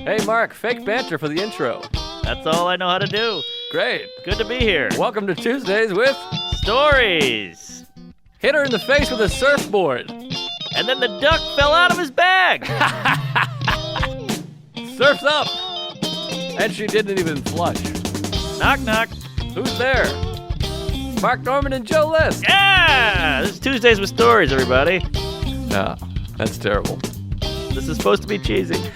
Hey, Mark, fake banter for the intro. That's all I know how to do. Great. Good to be here. Welcome to Tuesdays with Stories. Hit her in the face with a surfboard. And then the duck fell out of his bag. Surf's up. And she didn't even flush. Knock, knock. Who's there? Mark Norman and Joe List. Yeah! This is Tuesdays with Stories, everybody. No, that's terrible. This is supposed to be cheesy.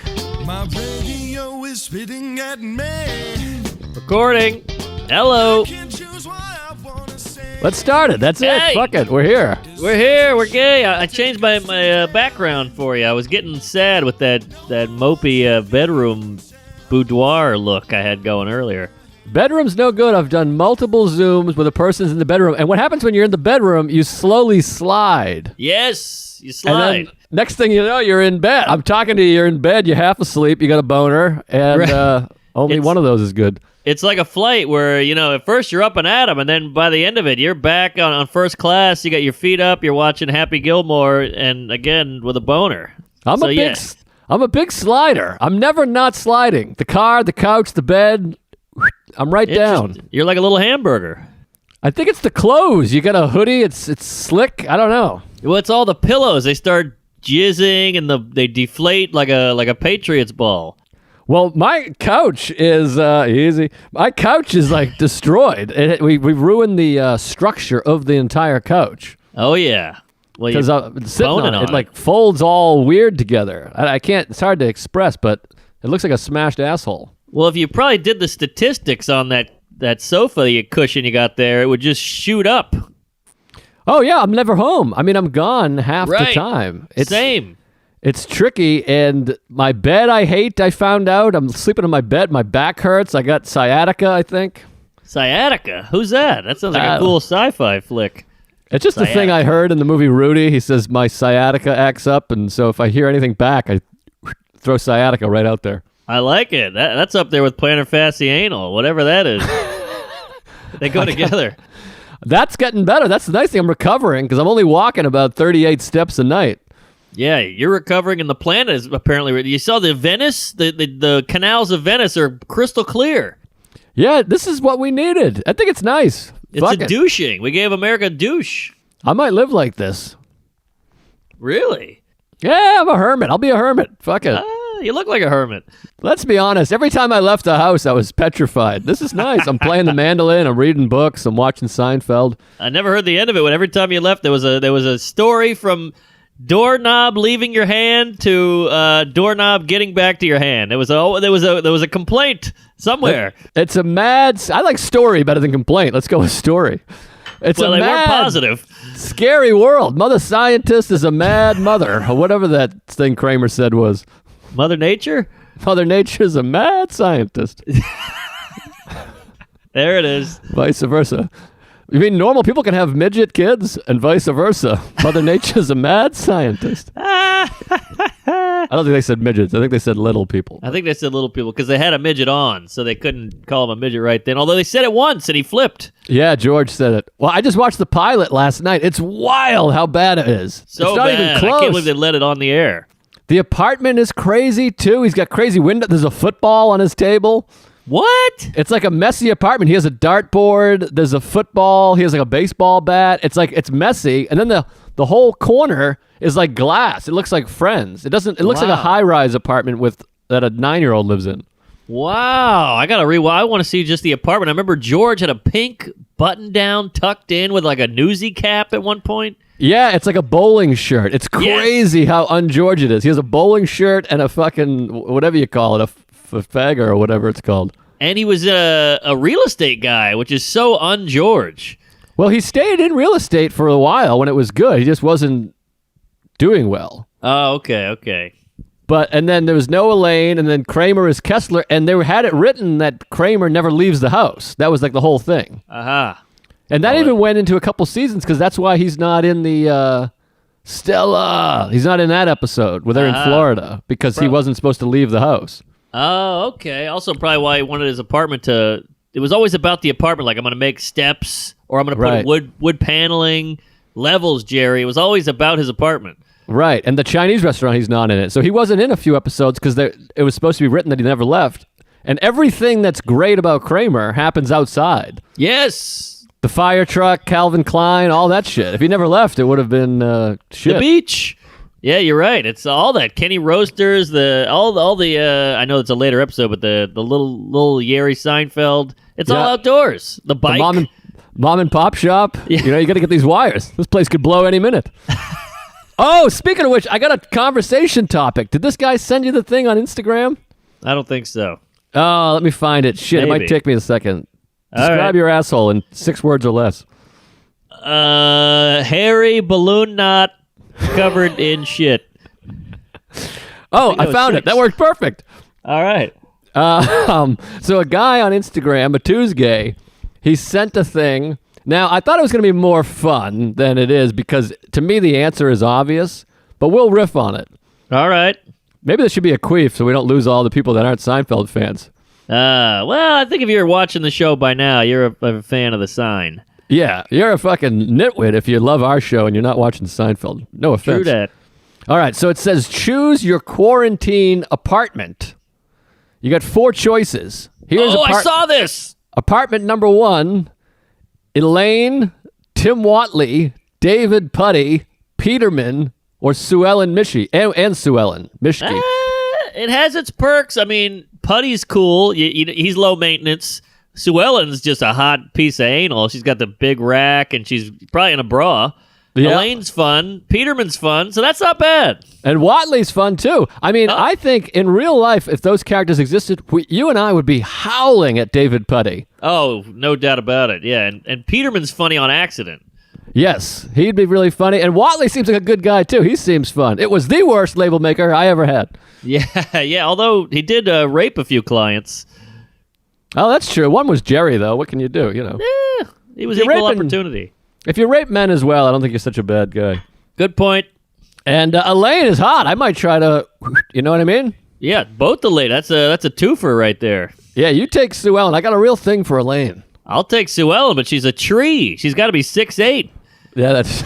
My radio is spitting at me. Recording. Hello. Can't choose what I wanna say. Let's start it. That's Hey. it. Fuck it. We're here. We're here. We're gay. I changed my background for you. I was getting sad with that mopey bedroom boudoir look I had going earlier. Bedroom's no good. I've done multiple Zooms where the person's in the bedroom. And what happens when you're in the bedroom, you slowly slide. Yes, you And slide. then next thing you know, you're in bed. I'm talking to you. You're in bed. You're half asleep. You got a boner. And Right. only It's- one of those is good. It's like a flight where, at first you're up and at 'em, and then by the end of it, you're back on first class. You got your feet up. You're watching Happy Gilmore, and again with a boner. I'm a big slider. I'm never not sliding. The car, the couch, the bed. I'm right down. You're like a little hamburger. I think it's the clothes. You got a hoodie. It's slick. I don't know. Well, it's all the pillows. They start jizzing, and they deflate like a Patriots ball. Well, my couch is easy. My couch is like destroyed. We ruined the structure of the entire couch Oh yeah. Well, because you're I'm sitting on boning it. It like folds all weird together. I can't. It's hard to express, but it looks like a smashed asshole. well, if you probably did the statistics on that sofa cushion you got there, it would just shoot up. Oh yeah, I'm never home. I mean, I'm gone half the Right. time. Same. It's tricky, and my bed I hate. I found out I'm sleeping in my bed. My back hurts. I got sciatica, I think. Sciatica. Who's that? That sounds like a cool sci-fi flick. It's just the thing I heard in the movie Rudy. He says my sciatica acts up, and so if I hear anything back, I throw sciatica right out there. I like it. That's up there with plantar fascianal, whatever that is. They go together. That's getting better. That's the nice thing. I'm recovering because I'm only walking about 38 steps a night. Yeah, you're recovering, and the planet is apparently. You saw the Venice, the canals of Venice are crystal clear. Yeah, this is what we needed. I think it's nice. It's Fuck a it. douching. We gave America a douche. I might live like this. Really? Yeah, I'm a hermit. I'll be a hermit. Fuck it. You look like a hermit. Let's be honest. Every time I left the house, I was petrified. This is nice. I'm playing the mandolin. I'm reading books. I'm watching Seinfeld. I never heard the end of it. When every time you left, there was a story from doorknob leaving your hand to doorknob getting back to your hand. There was a complaint somewhere. It's a mad. I like story better than complaint. Let's go with story. It's Well, a they weren't mad, positive. scary world. Mother Scientist is a mad mother, or whatever that thing Kramer said was. Mother Nature? Mother Nature is a mad scientist. There it is. Vice versa. You mean normal people can have midget kids and vice versa? Mother Nature's a mad scientist. I don't think they said midgets. I think they said little people. I think they said little people because they had a midget on, so they couldn't call him a midget right then. Although they said it once, and he flipped. Yeah, George said it. Well, I just watched the pilot last night. It's wild how bad it is. So it's not bad. even close. I can't believe they let it on the air. The apartment is crazy, too. He's got crazy window. There's a football on his table. What? It's like a messy apartment. He has a dartboard. There's a football. He has like a baseball bat. It's messy. And then the whole corner is like glass. It looks like Friends. It looks like a high-rise apartment that a 9-year-old lives in. Wow. I got to I want to see just the apartment. I remember George had a pink button-down tucked in with like a newsy cap at one point. Yeah, it's like a bowling shirt. It's crazy how un-George it is. He has a bowling shirt and a fucking, whatever you call it, a fagger or whatever it's called. And he was a real estate guy, which is so un-George. Well, he stayed in real estate for a while when it was good. He just wasn't doing well. Oh, okay. And then there was Noah Lane, and then Kramer is Kessler, and they had it written that Kramer never leaves the house. That was like the whole thing. Aha. And that even went into a couple seasons because that's why he's not in the Stella. He's not in that episode where they're in Florida because he wasn't supposed to leave the house. Oh, okay. Also, probably why he wanted his apartment to. It was always about the apartment. Like, I'm going to make steps, or I'm going to put wood paneling, levels. Jerry. It was always about his apartment. Right, and the Chinese restaurant, he's not in it. So he wasn't in a few episodes because it was supposed to be written that he never left. And everything that's great about Kramer happens outside. Yes. The fire truck, Calvin Klein, all that shit. If he never left, it would have been shit. The beach. Yeah, you're right. It's all that Kenny Roasters, all the. I know it's a later episode, but the little Jerry Seinfeld. It's all outdoors. The bike, the mom and pop shop. Yeah. You got to get these wires. This place could blow any minute. Oh, speaking of which, I got a conversation topic. Did this guy send you the thing on Instagram? I don't think so. Oh, let me find it. Shit, It Maybe. might take me a second. All Describe right. your asshole in 6 words or less. Hairy balloon knot covered in shit. Oh, I was found 6. it. That worked perfect. All right. So a guy on Instagram, a Tuesday, he sent a thing. Now, I thought it was going to be more fun than it is because to me the answer is obvious, but we'll riff on it. All right. Maybe this should be a queef so we don't lose all the people that aren't Seinfeld fans. Well, I think if you're watching the show by now, you're a fan of the sign. Yeah, you're a fucking nitwit if you love our show and you're not watching Seinfeld. No offense. True that. All right, so it says choose your quarantine apartment. You got 4 choices. Here's I saw this. apartment number 1, Elaine, Tim Watley, David Putty, Peterman, or Sue Ellen Mischke. And Sue Ellen Mischke. It has its perks. I mean, Putty's cool. He's low maintenance. Sue Ellen's just a hot piece of anal. She's got the big rack, and she's probably in a bra. Yeah. Elaine's fun. Peterman's fun, so that's not bad. And Watley's fun, too. I mean, I think in real life, if those characters existed, you and I would be howling at David Putty. Oh, no doubt about it. Yeah, and Peterman's funny on accident. Yes, he'd be really funny. And Watley seems like a good guy, too. He seems fun. It was the worst label maker I ever had. Yeah. Although he did rape a few clients. Oh, that's true. One was Jerry, though. What can you do, He was You're equal raping- opportunity. If you rape men as well, I don't think you're such a bad guy. Good point. And Elaine is hot. I might try to, you know what I mean? Yeah, both the late. That's a twofer right there. Yeah, you take Sue Ellen. I got a real thing for Elaine. I'll take Sue Ellen, but she's a tree. She's got to be 6'8". Yeah, that's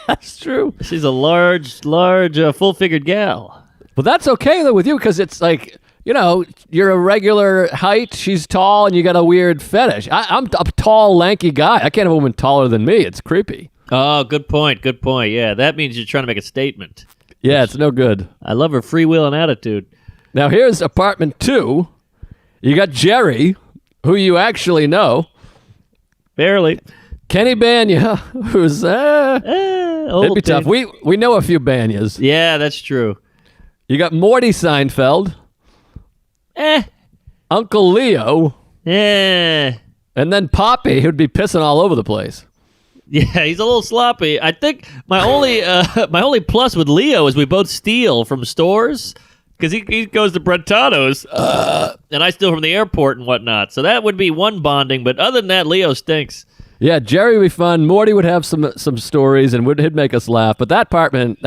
that's true. She's a large, full-figured gal. Well, that's okay, though, with you, because it's like, you're a regular height, she's tall, and you got a weird fetish. I'm a tall, lanky guy. I can't have a woman taller than me. It's creepy. Oh, good point. Yeah, that means you're trying to make a statement. Yeah, it's no good. I love her freewheeling attitude. Now, here's apartment 2. You got Jerry, who you actually know. Barely. Kenny Banya, who's, Old it'd be tough. thing. We know a few Banyas. Yeah, that's true. You got Morty Seinfeld, Uncle Leo, Yeah. and then Poppy, who'd be pissing all over the place. Yeah, he's a little sloppy. I think my only plus with Leo is we both steal from stores because he goes to Brentano's and I steal from the airport and whatnot. So that would be one bonding. But other than that, Leo stinks. Yeah, Jerry would be fun. Morty would have some stories and he'd make us laugh. But that apartment,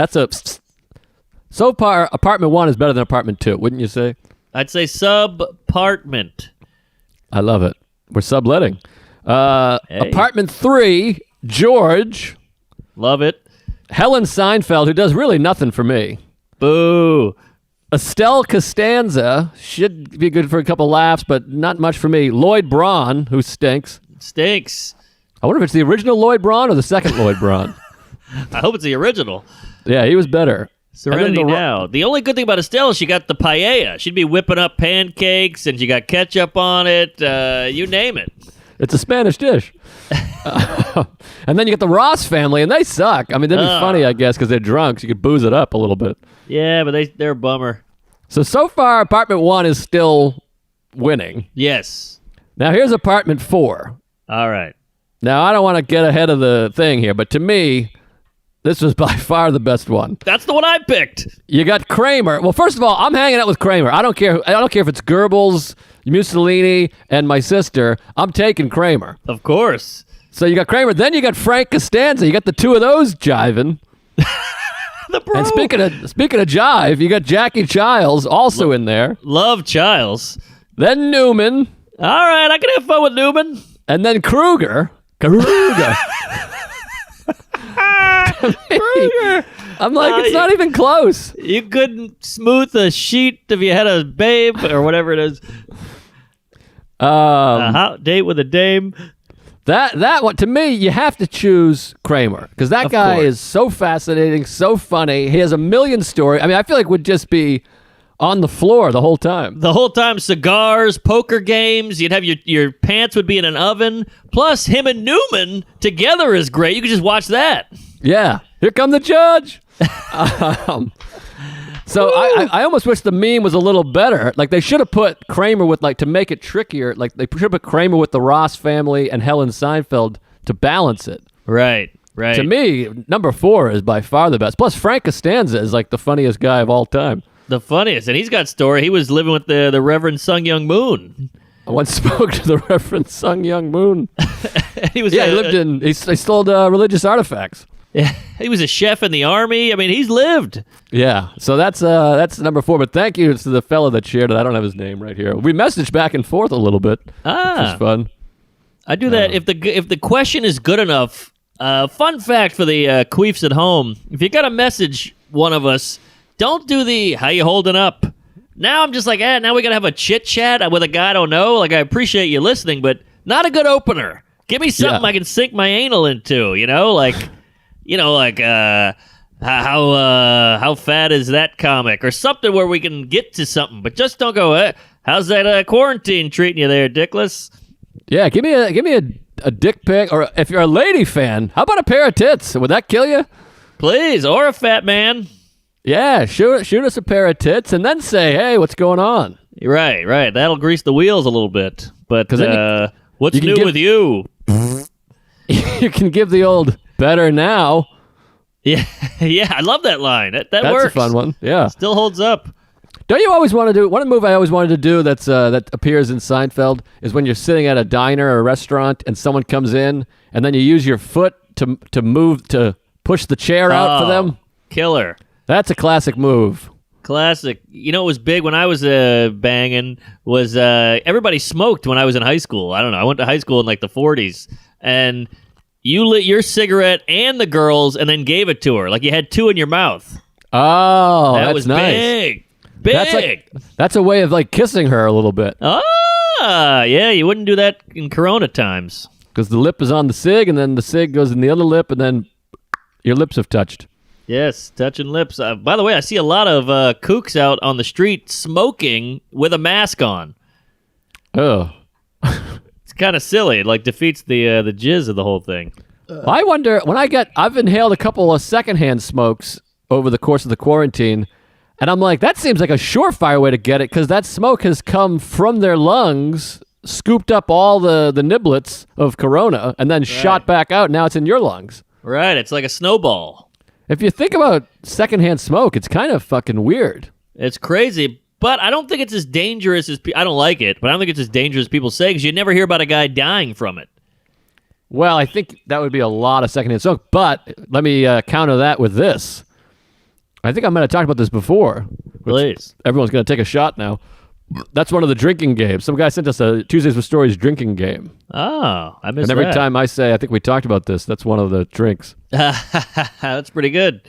so far, apartment 1 is better than apartment 2, wouldn't you say? I'd say sub-partment. I love it. We're subletting. Apartment 3, George. Love it. Helen Seinfeld, who does really nothing for me. Boo. Estelle Costanza should be good for a couple laughs, but not much for me. Lloyd Braun, who stinks. Stinks. I wonder if it's the original Lloyd Braun or the second Lloyd Braun. I hope it's the original. Yeah, he was better. Serenity And then Now. The only good thing about Estelle is she got the paella. She'd be whipping up pancakes, and she got ketchup on it. You name it. It's a Spanish dish. And then you get the Ross family, and they suck. I mean, they'd be funny, I guess, because they're drunk, so you could booze it up a little bit. Yeah, but they're a bummer. So far, apartment 1 is still winning. Yes. Now, here's apartment 4. All right. Now, I don't want to get ahead of the thing here, but to me, this was by far the best one. That's the one I picked. You got Kramer. Well, first of all, I'm hanging out with Kramer. I don't care if it's Goebbels, Mussolini, and my sister. I'm taking Kramer. Of course. So you got Kramer. Then you got Frank Costanza. You got the two of those jiving. The bro. And speaking of jive, you got Jackie Giles also in there. Love Childs. Then Newman. All right, I can have fun with Newman. And then Kruger. Kruger. I'm like, it's not even close. You couldn't smooth a sheet if you had a babe or whatever it is. A hot date with a dame. That one, to me, you have to choose Kramer because that guy is so fascinating, so funny. He has a million stories. I mean, I feel like would just be on the floor the whole time. The whole time, cigars, poker games. You'd have your pants would be in an oven. Plus, him and Newman together is great. You could just watch that. Yeah. Here come the judge. So I almost wish the meme was a little better. Like they should have put Kramer with to make it trickier. Like they should have put Kramer with the Ross family and Helen Seinfeld to balance it. Right. To me, number 4 is by far the best. Plus Frank Costanza is like the funniest guy of all time. The funniest, and he's got story. He was living with the Reverend Sung Young Moon. I once spoke to the Reverend Sung Young Moon. He was he stole religious artifacts. Yeah, he was a chef in the army. I mean, he's lived. Yeah, so that's number 4. But thank you to the fellow that shared it. I don't have his name right here. We messaged back and forth a little bit. Which is fun. I do that if the question is good enough. Fun fact for the queefs at home: if you got to message one of us, don't do the "How you holding up." Now I'm just like, now we gotta have a chit chat with a guy I don't know. Like I appreciate you listening, but not a good opener. Give me something I can sink my anal into. How fat is that comic or something where we can get to something, but just don't go. How's that quarantine treating you there, Dickless? Yeah, give me a dick pic, or if you're a lady fan, how about a pair of tits? Would that kill you? Please, or a fat man. Yeah, shoot us a pair of tits, and then say, "Hey, what's going on?" Right. That'll grease the wheels a little bit. But what's new with you? You can give the old "better now." Yeah, I love that line. That That's works. a fun one. Yeah, still holds up. Don't you always want to do one move I always wanted to do that appears in Seinfeld is when you're sitting at a diner or a restaurant and someone comes in and then you use your foot to push the chair out for them. Killer. That's a classic move. Classic. You know what was big when I was banging was everybody smoked when I was in high school. I don't know. I went to high school in like the 40s. And you lit your cigarette and the girl's and then gave it to her. Like you had 2 in your mouth. Oh, that that's was nice. Big. That's a way of like kissing her a little bit. Yeah, you wouldn't do that in Corona times. Because the lip is on the cig, and then the cig goes in the other lip, and then your lips have touched. Yes, touching lips. By the way, I see a lot of kooks out on the street smoking with a mask on. Oh. It's kind of silly. It defeats the jizz of the whole thing. I wonder, I've inhaled a couple of secondhand smokes over the course of the quarantine, and I'm like, that seems like a surefire way to get it, because that smoke has come from their lungs, scooped up all the niblets of Corona, and then shot back out. Now it's in your lungs. Right, it's like a snowball. If you think about secondhand smoke, it's kind of fucking weird. It's crazy, but I don't think it's as dangerous as I don't like it, but I don't think it's as dangerous as people say, because you never hear about a guy dying from it. Well, I think that would be a lot of secondhand smoke, but let me counter that with this. I think I might have talked about this before. Please. Everyone's going to take a shot now. That's one of the drinking games. Some guy sent us a Tuesdays with Stories drinking game. Oh, I missed that. And every that. time I say, I think we talked about this, that's one of the drinks. That's pretty good.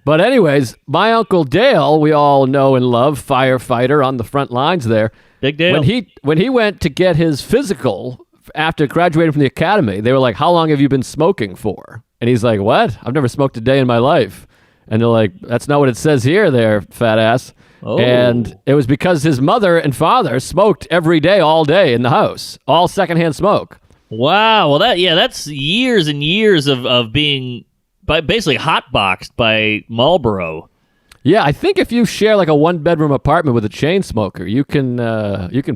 But anyways, my Uncle Dale, we all know and love, firefighter on the front lines there. Big Dale. When he went to get his physical after graduating from the academy, they were like, "How long have you been smoking for?" And he's like, "What? I've never smoked a day in my life." And they're like, "That's not what it says here there, fat ass." Oh. And it was because his mother and father smoked every day, all day in the house, all secondhand smoke. Wow. Well, that's years and years of being basically hotboxed by Marlboro. Yeah, I think if you share like a 1-bedroom apartment with a chain smoker, you can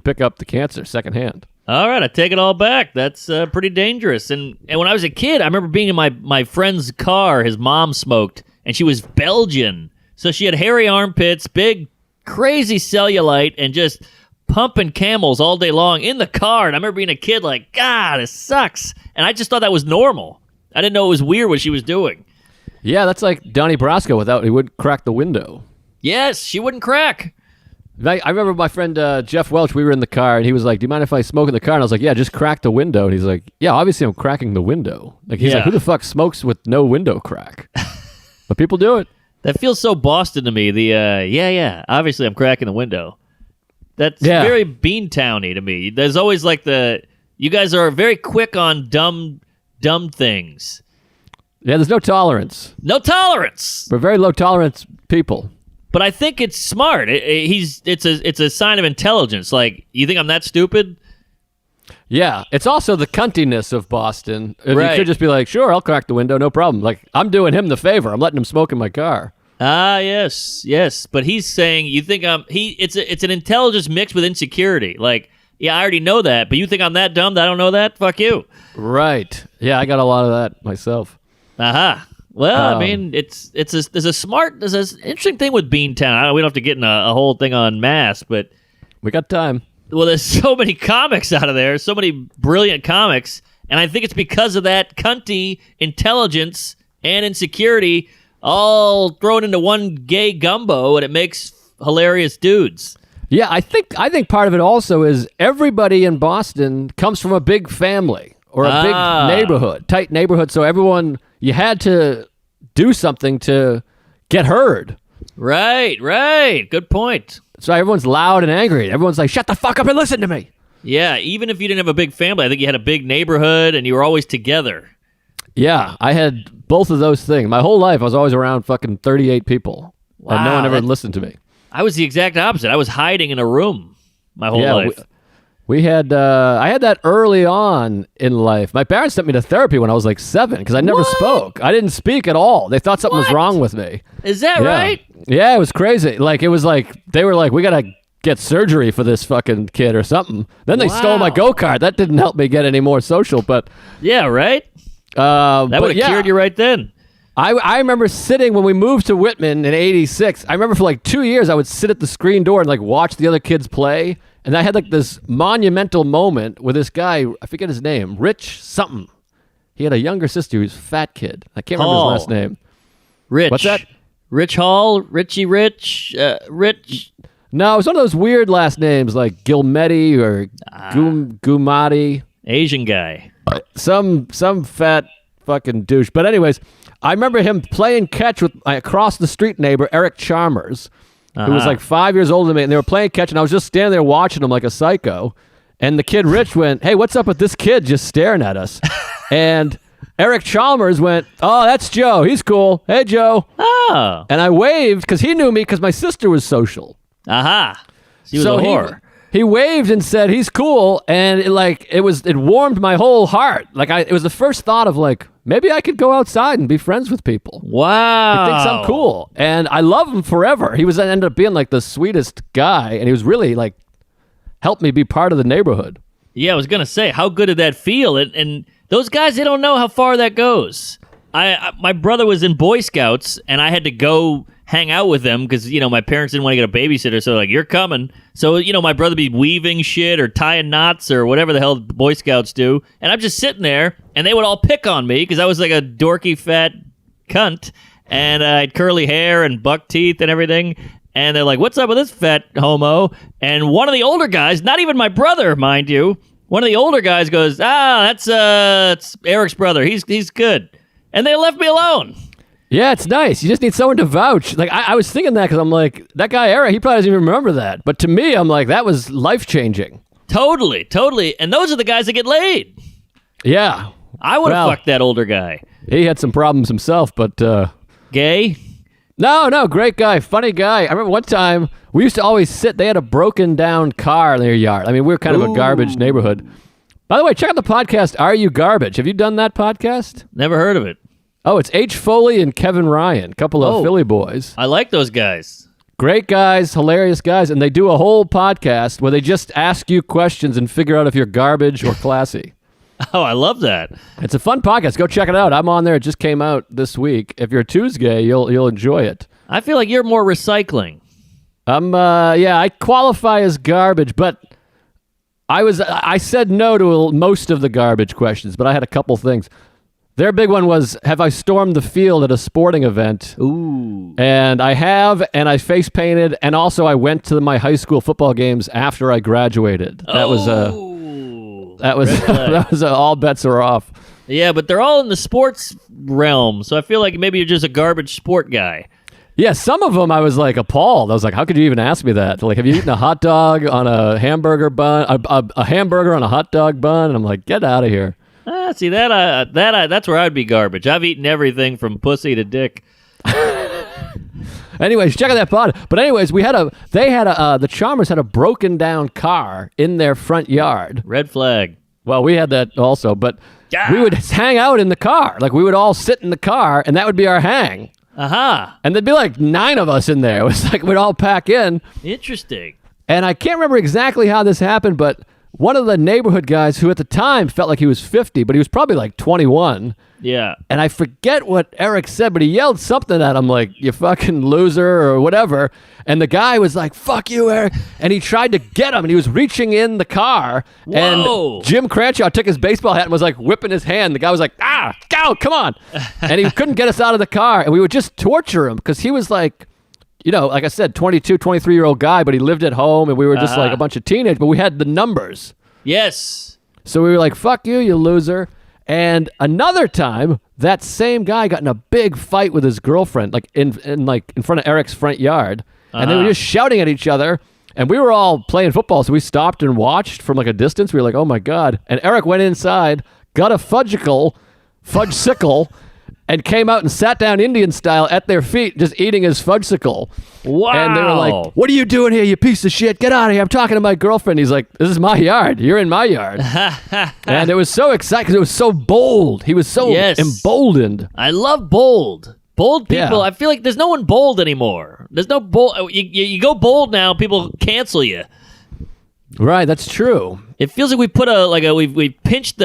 pick up the cancer secondhand. All right, I take it all back. That's pretty dangerous. And when I was a kid, I remember being in my friend's car. His mom smoked, and she was Belgian. So she had hairy armpits, big, crazy cellulite, and just pumping Camels all day long in the car. And I remember being a kid like, God, this sucks. And I just thought that was normal. I didn't know it was weird what she was doing. Yeah, that's like Donnie Brasco he wouldn't crack the window. Yes, she wouldn't crack. I remember my friend Jeff Welch, we were in the car, and he was like, "Do you mind if I smoke in the car?" And I was like, "Yeah, just crack the window." And he's like, "Yeah, obviously I'm cracking the window." Like, he's like, "Who the fuck smokes with no window crack?" But people do it. That feels so Boston to me. The obviously I'm cracking the window. That's very Beantowny to me. There's always like you guys are very quick on dumb things. Yeah, there's no tolerance. No tolerance. We're very low tolerance people. But I think it's smart. It's a sign of intelligence. Like, you think I'm that stupid? Yeah, it's also the cuntiness of Boston. If Right. You could just be like, sure, I'll crack the window, no problem. Like, I'm doing him the favor. I'm letting him smoke in my car. Ah, yes. But he's saying you think it's an intelligence mixed with insecurity. Like, yeah, I already know that, but you think I'm that dumb that I don't know that? Fuck you. Right. Yeah, I got a lot of that myself. Aha. Well, I mean, there's an interesting thing with Beantown. We don't have to get in a whole thing on mass, but We got time. well, there's so many comics out of there, so many brilliant comics, and I think it's because of that cunty intelligence and insecurity all thrown into one gay gumbo, and it makes hilarious dudes. Yeah, I think part of it also is everybody in Boston comes from a big family or a big neighborhood, tight neighborhood. So everyone, you had to do something to get heard. Right. Good point. So everyone's loud and angry. Everyone's like, shut the fuck up and listen to me. Yeah, even if you didn't have a big family, I think you had a big neighborhood and you were always together. Yeah, I had both of those things. My whole life, I was always around fucking 38 people. Wow, and no one ever listened to me. I was the exact opposite. I was hiding in a room my whole life. We had, I had that early on in life. My parents sent me to therapy when I was like 7 because I never spoke. I didn't speak at all. They thought something was wrong with me. Is that right? Yeah, it was crazy. Like, it was like, they were like, we got to get surgery for this fucking kid or something. Then they stole my go-kart. That didn't help me get any more social, but... Yeah, right? That would have cured you right then. I remember sitting when we moved to Whitman in '86. I remember for like 2 years I would sit at the screen door and like watch the other kids play. And I had like this monumental moment with this guy, I forget his name, Rich something. He had a younger sister who was a fat kid. I can't remember his last name. Rich. What's that? Rich Hall? Richie Rich? Rich? No, it was one of those weird last names like Gilmetti or Gumati. Asian guy. Some fat fucking douche. But anyways, I remember him playing catch with my across the street neighbor, Eric Chalmers, who was like 5 years older than me. And they were playing catch, and I was just standing there watching him like a psycho. And the kid Rich went, hey, what's up with this kid just staring at us? And Eric Chalmers went, oh, that's Joe. He's cool. Hey, Joe. Oh. And I waved because he knew me because my sister was social. Aha. She was a whore. He waved and said he's cool, and it warmed my whole heart. Like it was the first thought of like maybe I could go outside and be friends with people. Wow. He thinks I'm cool, and I love him forever. He ended up being like the sweetest guy, and he was really like helped me be part of the neighborhood. Yeah, I was gonna say, how good did that feel? And those guys, they don't know how far that goes. My brother was in Boy Scouts, and I had to go hang out with them because, my parents didn't want to get a babysitter, so like, you're coming. So, my brother be weaving shit or tying knots or whatever the hell Boy Scouts do, and I'm just sitting there, and they would all pick on me because I was like a dorky fat cunt, and I had curly hair and buck teeth and everything, and they're like, what's up with this fat homo? And one of the older guys, not even my brother, mind you, one of the older guys goes, that's Eric's brother. He's good. And they left me alone. Yeah, it's nice. You just need someone to vouch. Like I was thinking that because I'm like, that guy Eric, he probably doesn't even remember that. But to me, I'm like, that was life-changing. Totally. And those are the guys that get laid. Yeah. I would have fucked that older guy. He had some problems himself, but... Gay? No, great guy, funny guy. I remember one time, we used to always sit, they had a broken down car in their yard. I mean, we were kind of a garbage neighborhood. By the way, check out the podcast, Are You Garbage? Have you done that podcast? Never heard of it. Oh, it's H. Foley and Kevin Ryan, couple of Philly boys. I like those guys. Great guys, hilarious guys, and they do a whole podcast where they just ask you questions and figure out if you're garbage or classy. Oh, I love that. It's a fun podcast. Go check it out. I'm on there. It just came out this week. If you're Tuesday, you'll enjoy it. I feel like you're more recycling. I qualify as garbage, but I said no to most of the garbage questions, but I had a couple things. Their big one was, have I stormed the field at a sporting event? Ooh. And I have, and I face painted, and also I went to my high school football games after I graduated. That was all bets are off. Yeah, but they're all in the sports realm, so I feel like maybe you're just a garbage sport guy. Yeah, some of them I was like appalled. I was like, how could you even ask me that? Like, have you eaten a hot dog on a hamburger bun, a hamburger on a hot dog bun? And I'm like, get out of here. See, that's where I'd be garbage. I've eaten everything from pussy to dick. Anyways, check out that pod. But anyways, the Chalmers had a broken down car in their front yard. Red flag. Well, we had that also, but Yeah. we would hang out in the car. Like, we would all sit in the car, and that would be our hang. And there'd be like 9 of us in there. It was like we'd all pack in. Interesting. And I can't remember exactly how this happened, but one of the neighborhood guys who at the time felt like he was 50, but he was probably like 21. Yeah. And I forget what Eric said, but he yelled something at him like, you fucking loser or whatever. And the guy was like, fuck you, Eric. And he tried to get him, and he was reaching in the car. Whoa. And Jim Cranshaw took his baseball hat and was like whipping his hand. The guy was like, go, come on. And he couldn't get us out of the car. And we would just torture him because he was like, like I said, 22, 23-year-old guy, but he lived at home, and we were just like a bunch of teenagers, but we had the numbers. Yes. So we were like, fuck you, you loser. And another time, that same guy got in a big fight with his girlfriend, like in front of Eric's front yard. And they were just shouting at each other. And we were all playing football, so we stopped and watched from like a distance. We were like, oh my God. And Eric went inside, got a fudgesicle, and came out and sat down Indian style at their feet, just eating his fudgesicle. Wow. And they were like, what are you doing here, you piece of shit? Get out of here. I'm talking to my girlfriend. He's like, this is my yard. You're in my yard. And it was so exciting because it was so bold. He was so emboldened. I love bold. Bold people. Yeah. I feel like there's no one bold anymore. There's no bold. You go bold now, people cancel you. Right, that's true. It feels like we put we pinched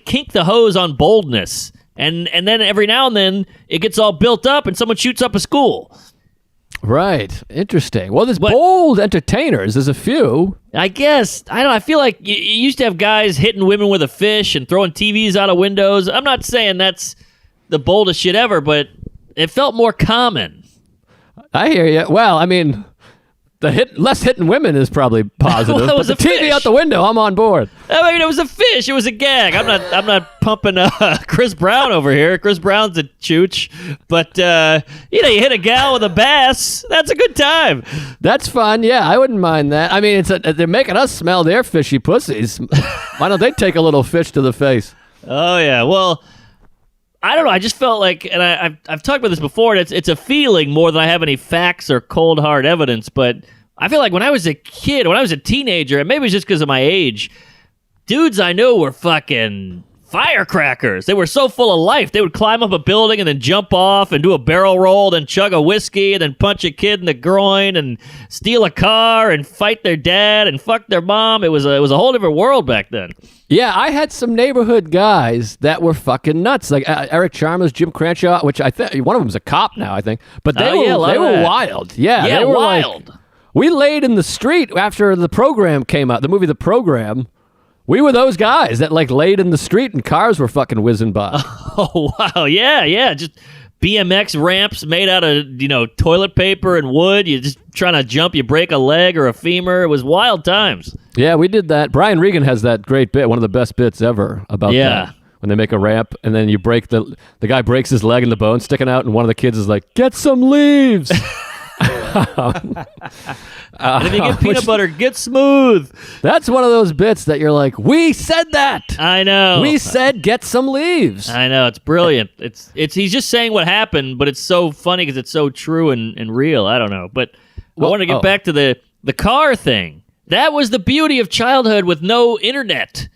kink the hose on boldness. And then every now and then it gets all built up and someone shoots up a school. Right. Interesting. Well, there's bold entertainers. There's a few. I guess. I don't know. I feel like you used to have guys hitting women with a fish and throwing TVs out of windows. I'm not saying that's the boldest shit ever, but it felt more common. I hear you. Well, I mean, less hitting women is probably positive. Well, it was but the a TV fish. Out the window, I'm on board. I mean, it was a fish. It was a gag. I'm not pumping Chris Brown over here. Chris Brown's a chooch. But, you hit a gal with a bass. That's a good time. That's fun. Yeah, I wouldn't mind that. I mean, they're making us smell their fishy pussies. Why don't they take a little fish to the face? Oh, yeah. Well, I don't know. I just felt like, and I've talked about this before, and it's a feeling more than I have any facts or cold, hard evidence, but I feel like when I was a kid, when I was a teenager, and maybe it's just because of my age, dudes I knew were fucking firecrackers. They were so full of life. They would climb up a building and then jump off and do a barrel roll, then chug a whiskey, and then punch a kid in the groin and steal a car and fight their dad and fuck their mom. It was a whole different world back then. Yeah, I had some neighborhood guys that were fucking nuts, like Eric Chalmers, Jim Cranshaw, which I think one of them's a cop now, I think. But they were wild. Yeah, they were wild. We laid in the street after the program came out, the movie The Program. We were those guys that like laid in the street and cars were fucking whizzing by. Oh, wow. Yeah. Just BMX ramps made out of, toilet paper and wood. You're just trying to jump, you break a leg or a femur. It was wild times. Yeah, we did that. Brian Regan has that great bit, one of the best bits ever about that. When they make a ramp and then you break the guy breaks his leg and the bone sticking out and one of the kids is like, get some leaves. And if you get peanut butter, get smooth. That's one of those bits that you're like, we said that. I know. We said get some leaves. I know. It's brilliant. It's he's just saying what happened, but it's so funny because it's so true and real. I don't know. But I want to get back to the car thing. That was the beauty of childhood with no internet.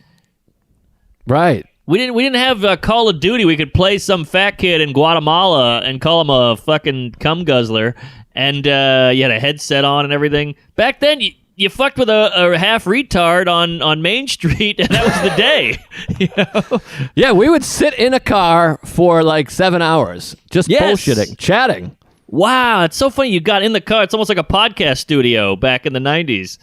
Right. We didn't have Call of Duty. We could play some fat kid in Guatemala and call him a fucking cum guzzler. And you had a headset on and everything. Back then, you fucked with a half retard on Main Street, and that was the day. Yeah, we would sit in a car for like 7 hours, just bullshitting, chatting. Wow, it's so funny. You got in the car. It's almost like a podcast studio back in the 90s.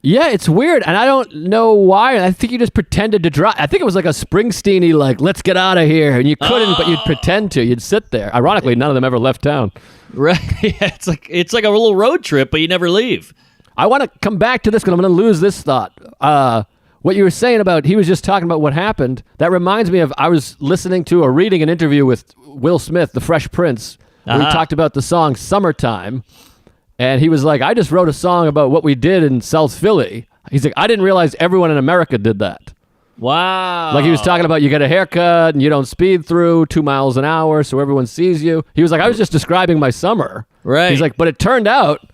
Yeah, it's weird, and I don't know why. I think you just pretended to drive. I think it was like a Springsteen-y, like, let's get out of here, and you couldn't, but you'd pretend to. You'd sit there. Ironically, none of them ever left town. Right. Yeah, it's like a little road trip, but you never leave. I want to come back to this because I'm going to lose this thought. What you were saying about, he was just talking about what happened. That reminds me of, I was listening to or reading an interview with Will Smith, the Fresh Prince, We talked about the song Summertime, and he was like, I just wrote a song about what we did in South Philly. He's like, I didn't realize everyone in America did that. Wow. Like he was talking about you get a haircut and you don't speed through 2 miles an hour so everyone sees you. He was like, I was just describing my summer. Right. He's like, but it turned out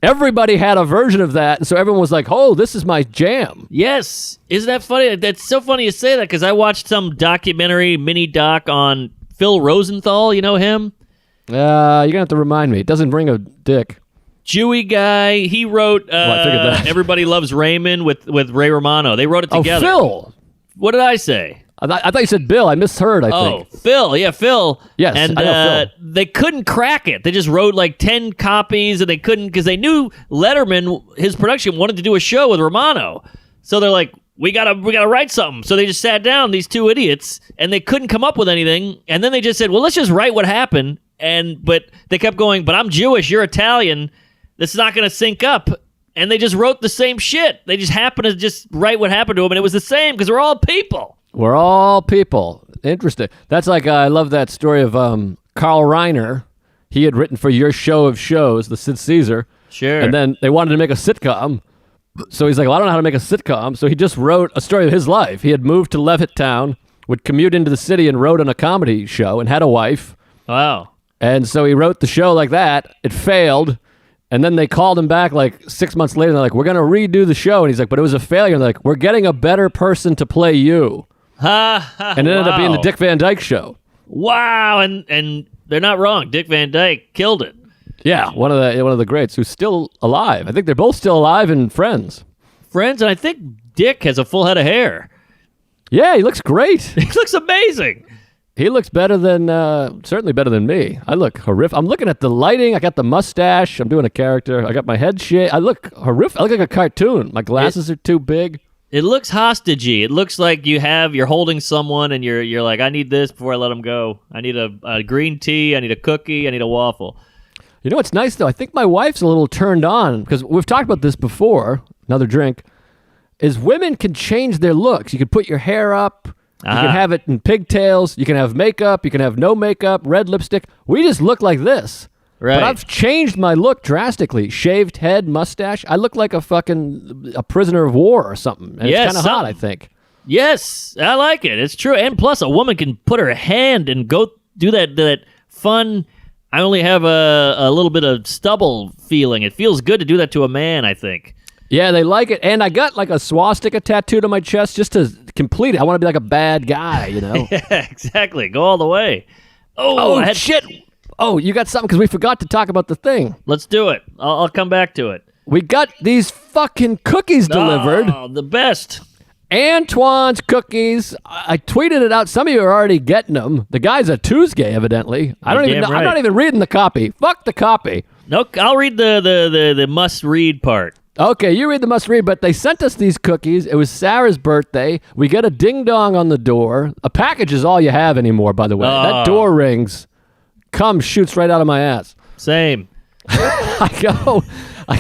everybody had a version of that. And so everyone was like, oh, this is my jam. Yes. Isn't that funny? That's so funny you say that because I watched some documentary mini doc on Phil Rosenthal. You know him? You're going to have to remind me. It doesn't bring a dick. Jewy guy. He wrote I figured that. Everybody Loves Raymond with Ray Romano. They wrote it together. Oh, Phil. What did I say? I thought you said Bill. I misheard, I think. Oh, Phil. Yeah, Phil. Yes, and I know Phil. They couldn't crack it. They just wrote like 10 copies, and they couldn't because they knew Letterman, his production, wanted to do a show with Romano. So they're like, we gotta write something. So they just sat down, these two idiots, and they couldn't come up with anything. And then they just said, well, let's just write what happened. But they kept going, but I'm Jewish, you're Italian. This is not going to sync up. And they just wrote the same shit. They just happened to just write what happened to them, and it was the same because we're all people. We're all people. Interesting. That's like, I love that story of Carl Reiner. He had written for Your Show of Shows, the Sid Caesar. Sure. And then they wanted to make a sitcom. So he's like, well, I don't know how to make a sitcom. So he just wrote a story of his life. He had moved to Levittown, would commute into the city and wrote on a comedy show and had a wife. Wow. And so he wrote the show like that. It failed. And then they called him back like 6 months later. And they're like, we're going to redo the show. And he's like, but it was a failure. And they're like, we're getting a better person to play you. And it ended up being the Dick Van Dyke Show. Wow. And they're not wrong. Dick Van Dyke killed it. Yeah, one of the greats who's still alive. I think they're both still alive and friends. Friends, and I think Dick has a full head of hair. Yeah, he looks great. He looks amazing. He looks better than, certainly better than me. I look horrific. I'm looking at the lighting. I got the mustache. I'm doing a character. I got my head shaved. I look horrific. I look like a cartoon. My glasses are too big. It looks hostage-y. It looks like you're holding someone and you're like, I need this before I let them go. I need a green tea. I need a cookie. I need a waffle. You know what's nice, though? I think my wife's a little turned on, because we've talked about this before, another drink, is women can change their looks. You can put your hair up. You can have it in pigtails. You can have makeup. You can have no makeup, red lipstick. We just look like this. Right. But I've changed my look drastically. Shaved head, mustache. I look like a prisoner of war or something. And it's kind of hot, I think. Yes, I like it. It's true. And plus, a woman can put her hand and go do that fun, I only have a little bit of stubble feeling. It feels good to do that to a man, I think. Yeah, they like it. And I got like a swastika tattooed on my chest just to complete it. I want to be like a bad guy, you know? Yeah, exactly. Go all the way. Oh, shit. Oh, you got something because we forgot to talk about the thing. Let's do it. I'll come back to it. We got these fucking cookies delivered. Oh, the best. Antoine's cookies. I tweeted it out. Some of you are already getting them. The guy's a Tuesday, evidently. I don't even know. Right. I'm not even reading the copy. Fuck the copy. No, I'll read the must-read part. Okay, you read the must-read, but they sent us these cookies. It was Sarah's birthday. We get a ding-dong on the door. A package is all you have anymore, by the way. That door rings. Cum shoots right out of my ass. Same. I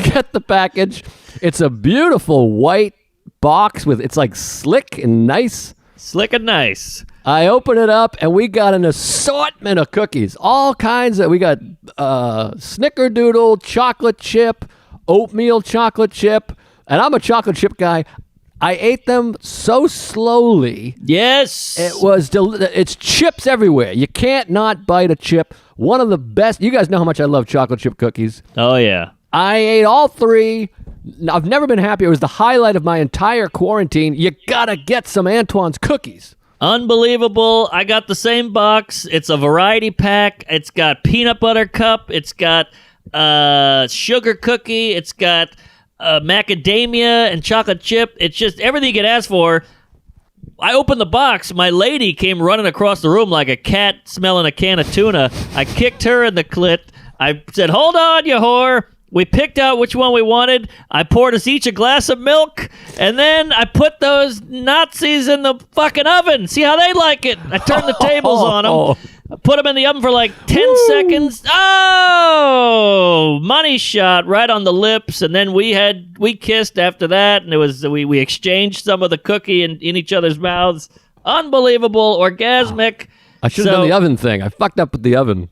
get the package. It's a beautiful white box it's like slick and nice. Slick and nice. I open it up and we got an assortment of cookies. All kinds of, we got snickerdoodle, chocolate chip, oatmeal chocolate chip, and I'm a chocolate chip guy. I ate them so slowly. Yes. It was it's chips everywhere. You can't not bite a chip. One of the best. You guys know how much I love chocolate chip cookies. Oh, yeah. I ate all three. I've never been happier. It was the highlight of my entire quarantine. You gotta get some Antoine's cookies. Unbelievable. I got the same box. It's a variety pack. It's got peanut butter cup. It's got sugar cookie. It's got macadamia and chocolate chip. It's just everything you could ask for. I opened the box. My lady came running across the room like a cat smelling a can of tuna. I kicked her in the clit. I said, hold on, you whore. We picked out which one we wanted. I poured us each a glass of milk, and then I put those Nazis in the fucking oven. See how they like it. I turned the tables on them. I put them in the oven for like 10 seconds. Oh, money shot right on the lips, and then we kissed after that, and it was we exchanged some of the cookie in each other's mouths. Unbelievable, orgasmic. I should have done the oven thing. I fucked up with the oven.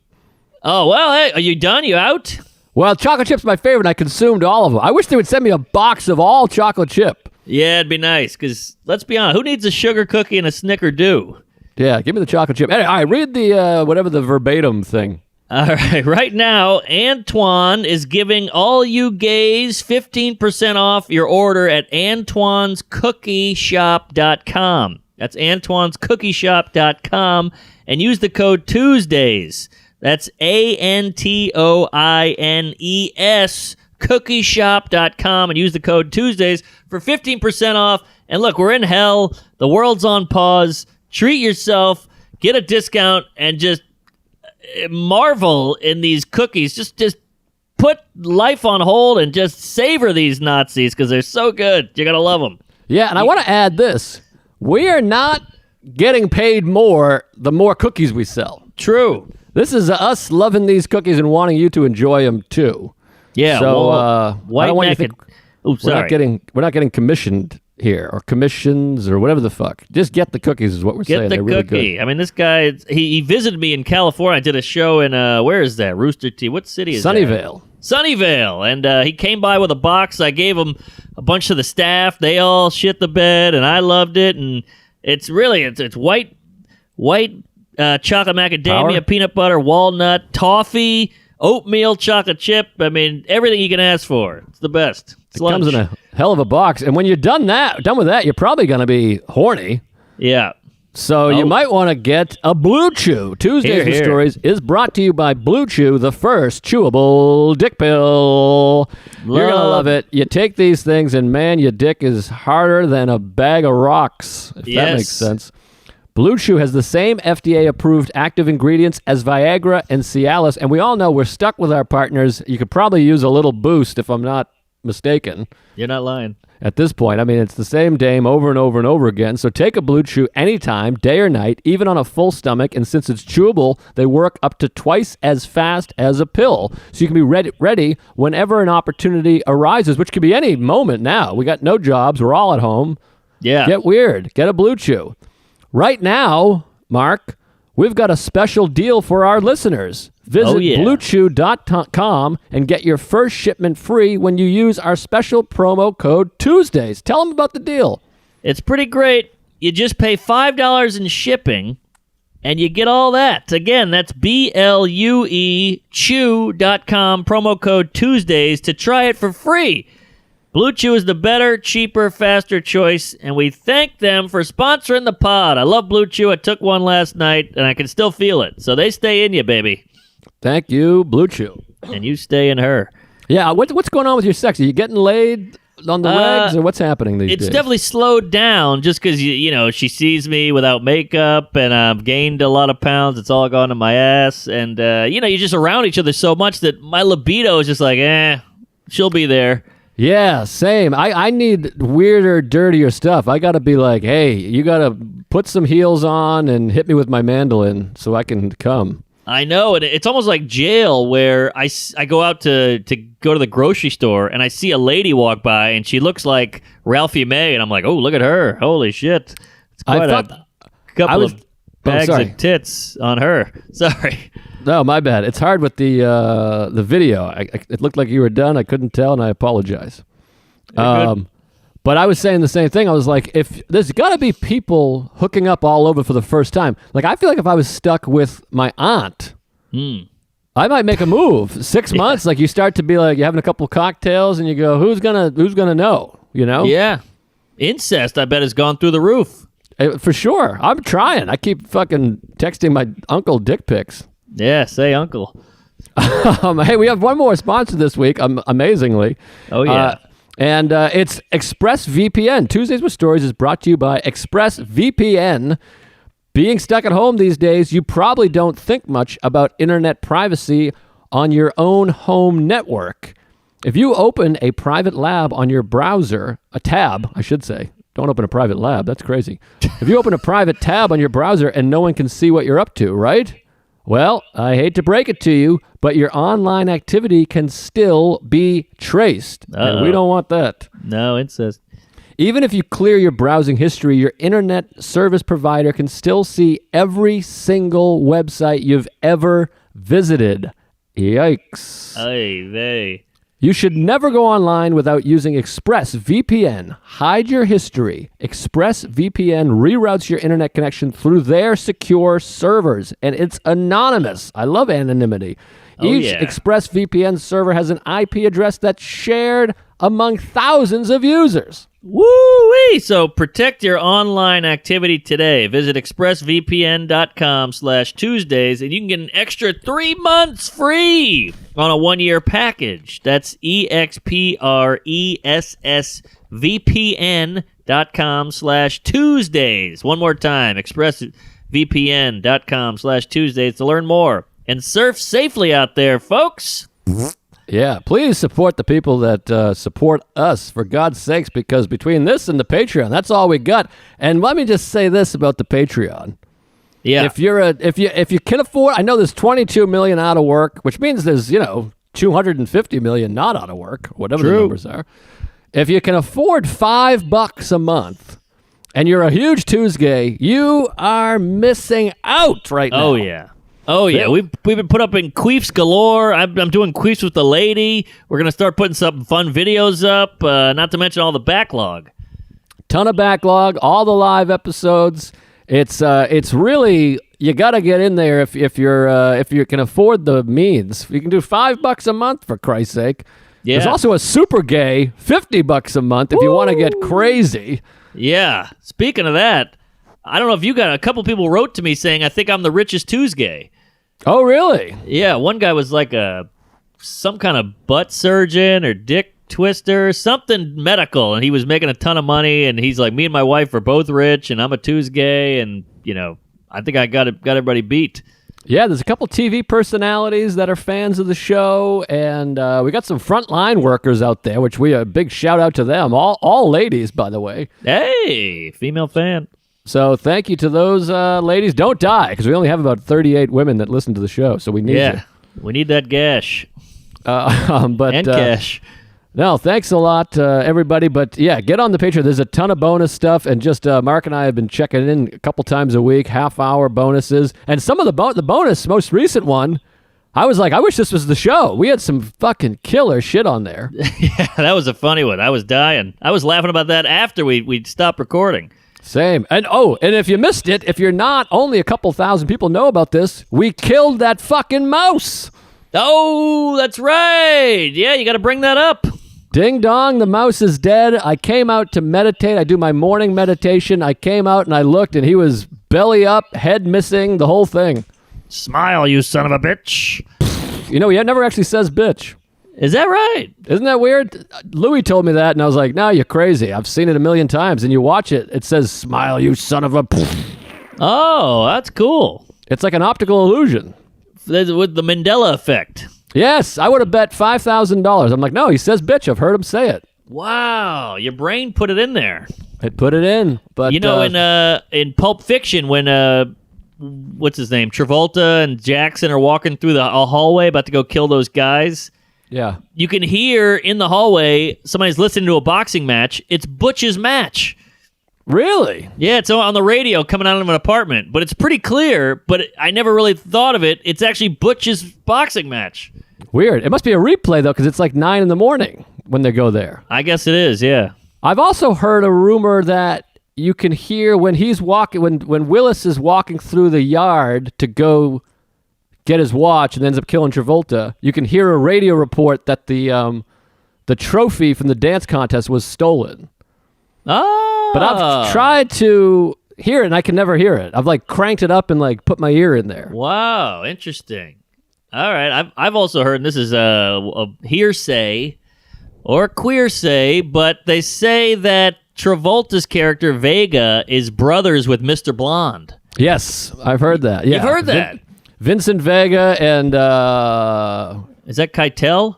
Oh, well, hey, are you done? You out? Well, chocolate chip's my favorite. I consumed all of them. I wish they would send me a box of all chocolate chip. Yeah, it'd be nice, because let's be honest, who needs a sugar cookie and a Snickerdoo? Yeah, give me the chocolate chip. Anyway, all right, read the, whatever the verbatim thing. All right, right now, Antoine is giving all you gays 15% off your order at Antoine'sCookieShop.com. That's Antoine'sCookieShop.com, and use the code Tuesdays. That's ANTOINES cookieshop.com, and use the code Tuesdays for 15% off. And look, we're in hell. The world's on pause. Treat yourself. Get a discount and just marvel in these cookies. Just put life on hold and just savor these Nazis because they're so good. You're going to love them. Yeah, and I want to add this. We are not getting paid more the more cookies we sell. True. This is us loving these cookies and wanting you to enjoy them too. Yeah. So white I don't want you to naked. think Oh, sorry. we're not getting commissioned here or commissions or whatever the fuck. Just get the cookies is what we're saying. Get the They're really cookie. good. I mean, this guy, he visited me in California. I did a show in, where is that? Rooster Teeth. What city is that? Sunnyvale. Sunnyvale. And he came by with a box. I gave him a bunch of the staff. They all shit the bed, and I loved it. And it's really, it's white chocolate macadamia, Power? peanut butter, walnut, toffee, oatmeal, chocolate chip. I mean, everything you can ask for. It's the best. It's It comes in a hell of a box. And when you're done with that, you're probably going to be horny. Yeah. So you might want to get a Blue Chew. Tuesdays Here, with here. Stories is brought to you by Blue Chew, the first chewable dick pill. You're going to love it. You take these things and, man, your dick is harder than a bag of rocks, if that Yes. makes sense. Blue Chew has the same FDA-approved active ingredients as Viagra and Cialis, and we all know we're stuck with our partners. You could probably use a little boost if I'm not mistaken. You're not lying. At this point, I mean, it's the same dame over and over and over again. So take a Blue Chew anytime, day or night, even on a full stomach. And since it's chewable, they work up to twice as fast as a pill. So you can be ready whenever an opportunity arises, which could be any moment now. We got no jobs. We're all at home. Yeah. Get weird. Get a Blue Chew. Right now, Mark, we've got a special deal for our listeners. Visit BlueChew.com and get your first shipment free when you use our special promo code Tuesdays. Tell them about the deal. It's pretty great. You just pay $5 in shipping, and you get all that. Again, that's BLUE Chew.com, promo code Tuesdays to try it for free. Blue Chew is the better, cheaper, faster choice, and we thank them for sponsoring the pod. I love Blue Chew. I took one last night, and I can still feel it. So they stay in you, baby. Thank you, Blue Chew. And you stay in her. Yeah, what's going on with your sex? Are you getting laid on the regs, or what's happening these days? It's definitely slowed down just because, you know, she sees me without makeup, and I've gained a lot of pounds. It's all gone to my ass. And, you know, you're just around each other so much that my libido is just like, she'll be there. Yeah, same. I need weirder, dirtier stuff. I got to be like, hey, you got to put some heels on and hit me with my mandolin so I can come. I know, and it's almost like jail where I go out to go to the grocery store, and I see a lady walk by, and she looks like Ralphie May, and I'm like, oh, look at her. Holy shit. It's quite a couple of bags of tits on her. Sorry. No, my bad. It's hard with the video. It looked like you were done. I couldn't tell, and I apologize. But I was saying the same thing. I was like, if there's got to be people hooking up all over for the first time. Like, I feel like if I was stuck with my aunt, I might make a move. 6 months, like you start to be like, you're having a couple cocktails, and you go, who's gonna know? You know? Yeah. Incest, I bet, has gone through the roof. For sure. I'm trying. I keep fucking texting my uncle dick pics. Yeah, say uncle. Hey, we have one more sponsor this week, amazingly. Oh, yeah. And it's Expressvpn. Tuesdays with Stories is brought to you by Expressvpn. Being stuck at home these days, you probably don't think much about internet privacy on your own home network. If you open a private lab on your browser, a tab, I should say. Don't open a private lab. That's crazy. If you open a private tab on your browser and no one can see what you're up to, right? Well, I hate to break it to you, but your online activity can still be traced. And we don't want that. No, incest. Even if you clear your browsing history, your internet service provider can still see every single website you've ever visited. Yikes. Ay, vey. You should never go online without using ExpressVPN. Hide your history. ExpressVPN reroutes your internet connection through their secure servers, and it's anonymous. I love anonymity. Each ExpressVPN server has an IP address that's shared among thousands of users. Woo-wee! So protect your online activity today. Visit expressvpn.com/Tuesdays, and you can get an extra 3 months free on a 1-year package. That's expressvpn.com/Tuesdays. One more time, expressvpn.com/Tuesdays to learn more. And surf safely out there, folks. Yeah, please support the people that support us, for God's sakes, because between this and the Patreon, that's all we got. And let me just say this about the Patreon. Yeah. If you can afford, I know there's 22 million out of work, which means there's 250 million not out of work, whatever the numbers are. If you can afford $5 a month, and you're a huge Tuesday, you are missing out right now. Oh yeah. Oh, yeah. We've been put up in queefs galore. I'm doing queefs with the lady. We're going to start putting some fun videos up, not to mention all the backlog. Ton of backlog, all the live episodes. It's really, you got to get in there if you can afford the means. You can do $5 a month, for Christ's sake. Yeah. There's also a super gay $50 a month if you want to get crazy. Yeah. Speaking of that, I don't know if you got a couple people wrote to me saying, I think I'm the richest Tuesday. Oh, really? Yeah, one guy was like some kind of butt surgeon or dick twister, something medical, and he was making a ton of money, and he's like, me and my wife are both rich, and I'm a Tuesday, and, I think I got everybody beat. Yeah, there's a couple TV personalities that are fans of the show, and we got some frontline workers out there, which a big shout out to them. All ladies, by the way. Hey, female fan. So thank you to those ladies. Don't die, because we only have about 38 women that listen to the show, so we need you. We need that gash. And cash. No, thanks a lot, everybody. But yeah, get on the Patreon. There's a ton of bonus stuff, and just Mark and I have been checking in a couple times a week, half-hour bonuses. And some of the bonus, most recent one, I was like, I wish this was the show. We had some fucking killer shit on there. Yeah, that was a funny one. I was dying. I was laughing about that after we stopped recording. Same. And if you missed it, if you're not, only a couple thousand people know about this. We killed that fucking mouse. Oh, that's right. Yeah, you got to bring that up. Ding dong, the mouse is dead. I came out to meditate. I do my morning meditation. I came out and I looked, and he was belly up, head missing, the whole thing. Smile, you son of a bitch. He never actually says bitch. Is that right? Isn't that weird? Louis told me that, and I was like, no, you're crazy. I've seen it a million times. And you watch it, it says, smile, you son of a... Oh, that's cool. It's like an optical illusion. With the Mandela effect. Yes, I would have bet $5,000. I'm like, no, he says bitch. I've heard him say it. Wow, your brain put it in there. It put it in. But in Pulp Fiction, when what's his name, Travolta and Jackson are walking through a hallway about to go kill those guys. Yeah. You can hear in the hallway somebody's listening to a boxing match. It's Butch's match. Really? Yeah, it's on the radio coming out of an apartment, but it's pretty clear, but I never really thought of it. It's actually Butch's boxing match. Weird. It must be a replay, though, because it's like 9 in the morning when they go there. I guess it is, yeah. I've also heard a rumor that you can hear when he's walking, when Willis is walking through the yard to go get his watch and ends up killing Travolta, you can hear a radio report that the trophy from the dance contest was stolen. Oh. But I've tried to hear it, and I can never hear it. I've cranked it up and put my ear in there. Wow, interesting. All right, I've also heard, and this is a hearsay or queer say, but they say that Travolta's character Vega is brothers with Mr. Blonde. Yes, I've heard that. Yeah. You've heard that? Vincent Vega and is that Keitel?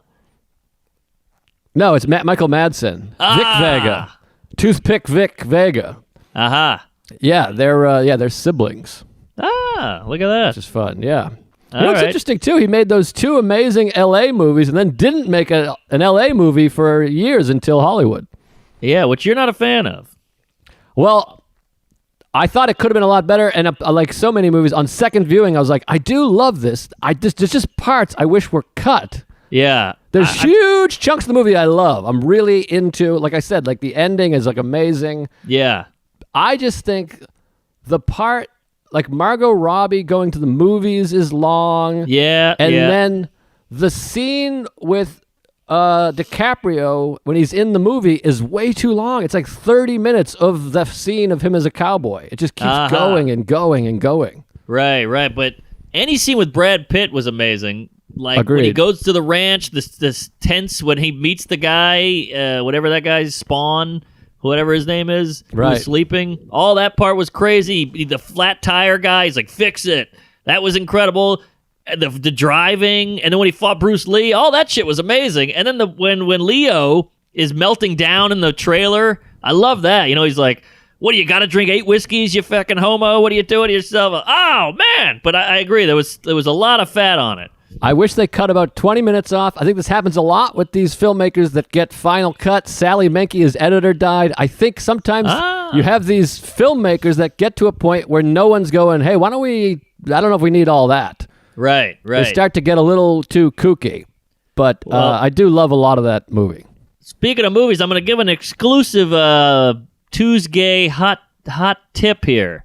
No, it's Michael Madsen. Vic Vega. Toothpick Vic Vega. Aha. Yeah, they're siblings. Ah, look at that. Which is fun, yeah. What's interesting, too, he made those 2 amazing L.A. movies and then didn't make an L.A. movie for years until Hollywood. Yeah, which you're not a fan of. Well, I thought it could have been a lot better, and like so many movies, on second viewing, I was like, I do love this. There's just parts I wish were cut. Yeah. There's huge chunks of the movie I love. I'm really into, like I said, like the ending is like amazing. Yeah. I just think the part, like Margot Robbie going to the movies is long. Yeah. And then the scene with DiCaprio when he's in the movie is way too long. It's like 30 minutes of the scene of him as a cowboy. It just keeps going and going and going. Right. But any scene with Brad Pitt was amazing. Like Agreed. when he goes to the ranch, this tense when he meets the guy, whatever that guy's Spawn, whatever his name is, right, who's sleeping. All that part was crazy. The flat tire guy, he's like, fix it. That was incredible. The driving, and then when he fought Bruce Lee, all that shit was amazing. And then when Leo is melting down in the trailer, I love that. He's like, what do you got to drink 8 whiskeys, you fucking homo? What are you doing to yourself? Oh man! But I agree, there was a lot of fat on it. I wish they cut about 20 minutes off. I think this happens a lot with these filmmakers that get final cut. Sally Menke, his editor, died. I think sometimes you have these filmmakers that get to a point where no one's going, hey, why don't we, I don't know if we need all that. Right. They start to get a little too kooky. But I do love a lot of that movie. Speaking of movies, I'm going to give an exclusive Tuesday hot tip here.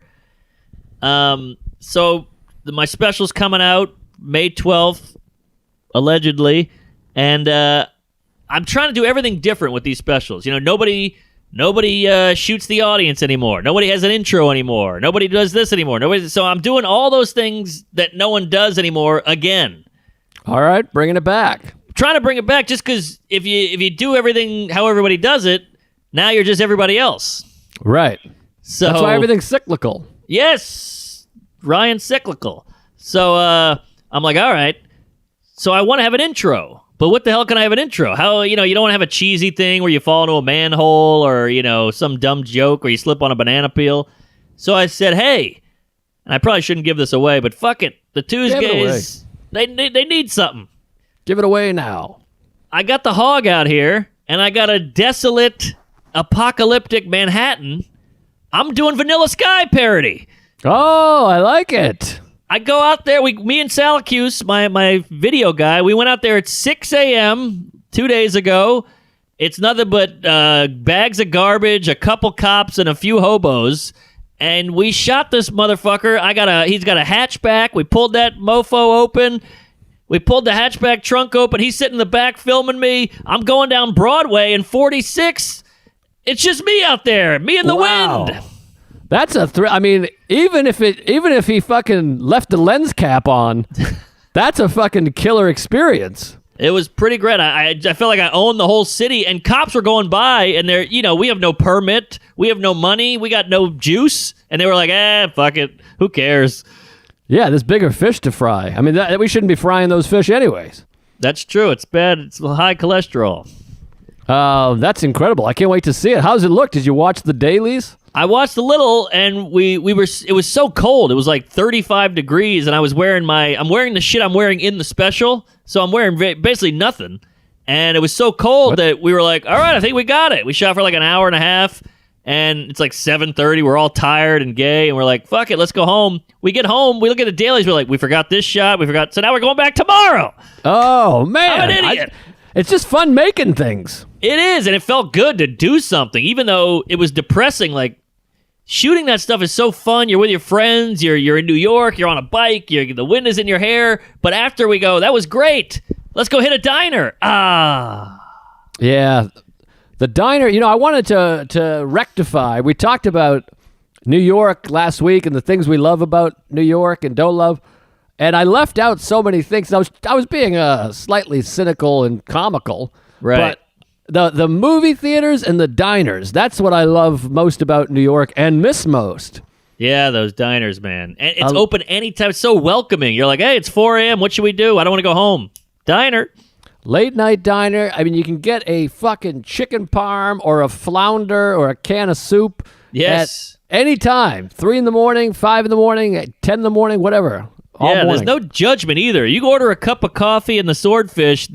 So my special's coming out May 12th, allegedly, and I'm trying to do everything different with these specials. Nobody shoots the audience anymore. Nobody has an intro anymore. Nobody does this anymore. So I'm doing all those things that no one does anymore again. All right, bringing it back. Trying to bring it back just because if you do everything how everybody does it, now you're just everybody else. Right. So that's why everything's cyclical. Yes, Ryan's cyclical. So I'm like, all right. So I want to have an intro. But what the hell can I have an intro? How, you don't want to have a cheesy thing where you fall into a manhole or, some dumb joke where you slip on a banana peel. So I said, hey, and I probably shouldn't give this away, but fuck it. The Tuesdays, they need something. Give it away now. I got the hog out here, and I got a desolate, apocalyptic Manhattan. I'm doing Vanilla Sky parody. Oh, I like it. I go out there, me and Salacuse, my video guy, we went out there at 6 a.m. 2 days ago. It's nothing but bags of garbage, a couple cops, and a few hobos. And we shot this motherfucker. He's got a hatchback. We pulled that mofo open. We pulled the hatchback trunk open. He's sitting in the back filming me. I'm going down Broadway in 46. It's just me out there, me in the wind. That's a thrill. I mean, even if he fucking left the lens cap on, that's a fucking killer experience. It was pretty great. I felt like I owned the whole city, and cops were going by, and they're, we have no permit, we have no money, we got no juice, and they were like, fuck it, who cares? Yeah, there's bigger fish to fry. I mean, we shouldn't be frying those fish anyways. That's true. It's bad. It's high cholesterol. That's incredible. I can't wait to see it. How does it look? Did you watch the dailies? I watched a little, and we were. It was so cold. It was like 35 degrees, and I'm wearing the shit I'm wearing in the special, so I'm wearing basically nothing. And it was so cold that we were like, all right, I think we got it. We shot for like an hour and a half, and it's like 7:30. We're all tired and gay, and we're like, fuck it, let's go home. We get home, we look at the dailies, we're like, we forgot this shot, so now we're going back tomorrow. Oh man, I'm an idiot. It's just fun making things. It is, and it felt good to do something, even though it was depressing. Like, shooting that stuff is so fun. You're with your friends. You're in New York. You're on a bike. The wind is in your hair. But after we go, that was great. Let's go hit a diner. Yeah, the diner. I wanted to rectify. We talked about New York last week and the things we love about New York and don't love. And I left out so many things. I was being slightly cynical and comical. Right. But the movie theaters and the diners, that's what I love most about New York and miss most. Yeah, those diners, man. And it's open anytime. It's so welcoming. You're like, hey, it's 4 a.m. What should we do? I don't want to go home. Diner. Late night diner. I mean, you can get a fucking chicken parm or a flounder or a can of soup. Yes. At any time. 3 in the morning, 5 in the morning, 10 in the morning, whatever. Yeah, there's no judgment either. You can order a cup of coffee and the swordfish.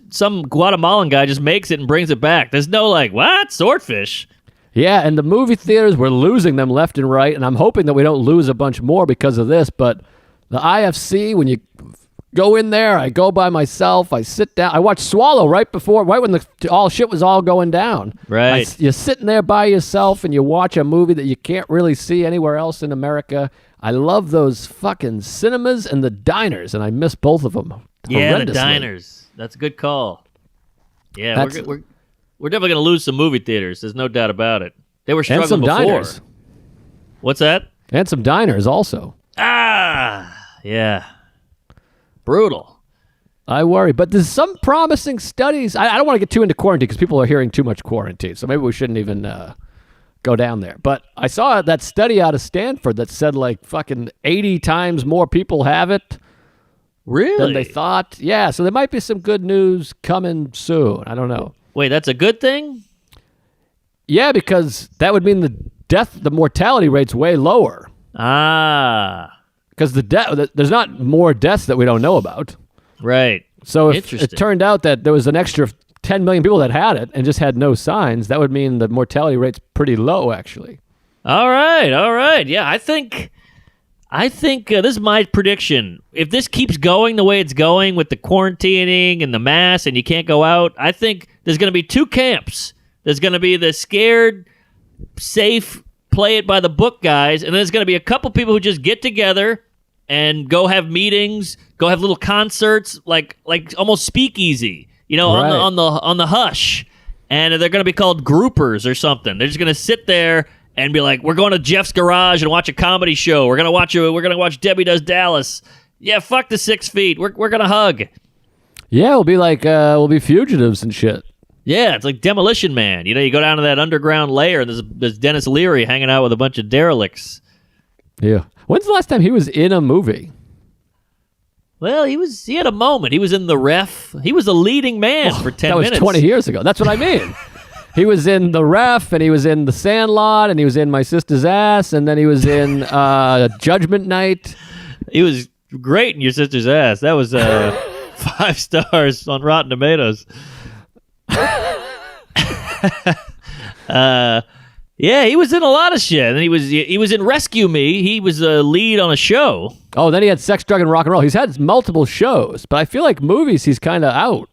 Some Guatemalan guy just makes it and brings it back. There's no like, what? Swordfish? Yeah, and the movie theaters, we're losing them left and right, and I'm hoping that we don't lose a bunch more because of this, but the IFC, when you go in there, I go by myself, I sit down, I watch Swallow right when all shit was all going down. Right. You're sitting there by yourself, and you watch a movie that you can't really see anywhere else in America. I love those fucking cinemas and the diners, and I miss both of them. Yeah, the horrendously. diners. That's a good call. Yeah, That's- we're definitely going to lose some movie theaters. There's no doubt about it. They were And struggling some before. diners. What's that? And some diners also. Yeah. Brutal. I worry. But there's some promising studies. I don't want to get too into quarantine because people are hearing too much quarantine, so maybe we shouldn't even go down there. But I saw that study out of Stanford that said like fucking 80 times more people have it Really? than they thought. Yeah, so there might be some good news coming soon. I don't know. Wait, that's a good thing? Yeah, because that would mean the mortality rate's way lower. Because there's not more deaths that we don't know about. Right. So if Interesting. it turned out that there was an extra 10 million people that had it and just had no signs, that would mean the mortality rate's pretty low, actually. All right. Yeah, I think this is my prediction. If this keeps going the way it's going with the quarantining and the mask and you can't go out, I think there's going to be two camps. There's going to be the scared, safe, play it by the book guys, and then there's going to be a couple people who just get together and go have meetings, go have little concerts, like almost speakeasy, Right. on the hush, and they're going to be called groupers or something. They're just going to sit there and be like, "We're going to Jeff's garage and watch a comedy show. We're gonna watch Debbie Does Dallas. Yeah, fuck the 6 feet. We're gonna hug. Yeah, we'll be like, we'll be fugitives and shit. Yeah, it's like Demolition Man. You go down to that underground layer, and there's Dennis Leary hanging out with a bunch of derelicts. Yeah. When's the last time he was in a movie? Well, he had a moment. He was in The Ref. He was a leading man for 10 minutes. That was 20 years ago. That's what I mean. He was in The Ref, and he was in The Sandlot, and he was in My Sister's Ass, and then he was in Judgment Night. He was great in Your Sister's Ass. That was 5 stars on Rotten Tomatoes. Yeah, he was in a lot of shit. And he was in Rescue Me. He was a lead on a show. Oh, then he had Sex, Drug, and Rock and Roll. He's had multiple shows, but I feel like movies he's kind of out.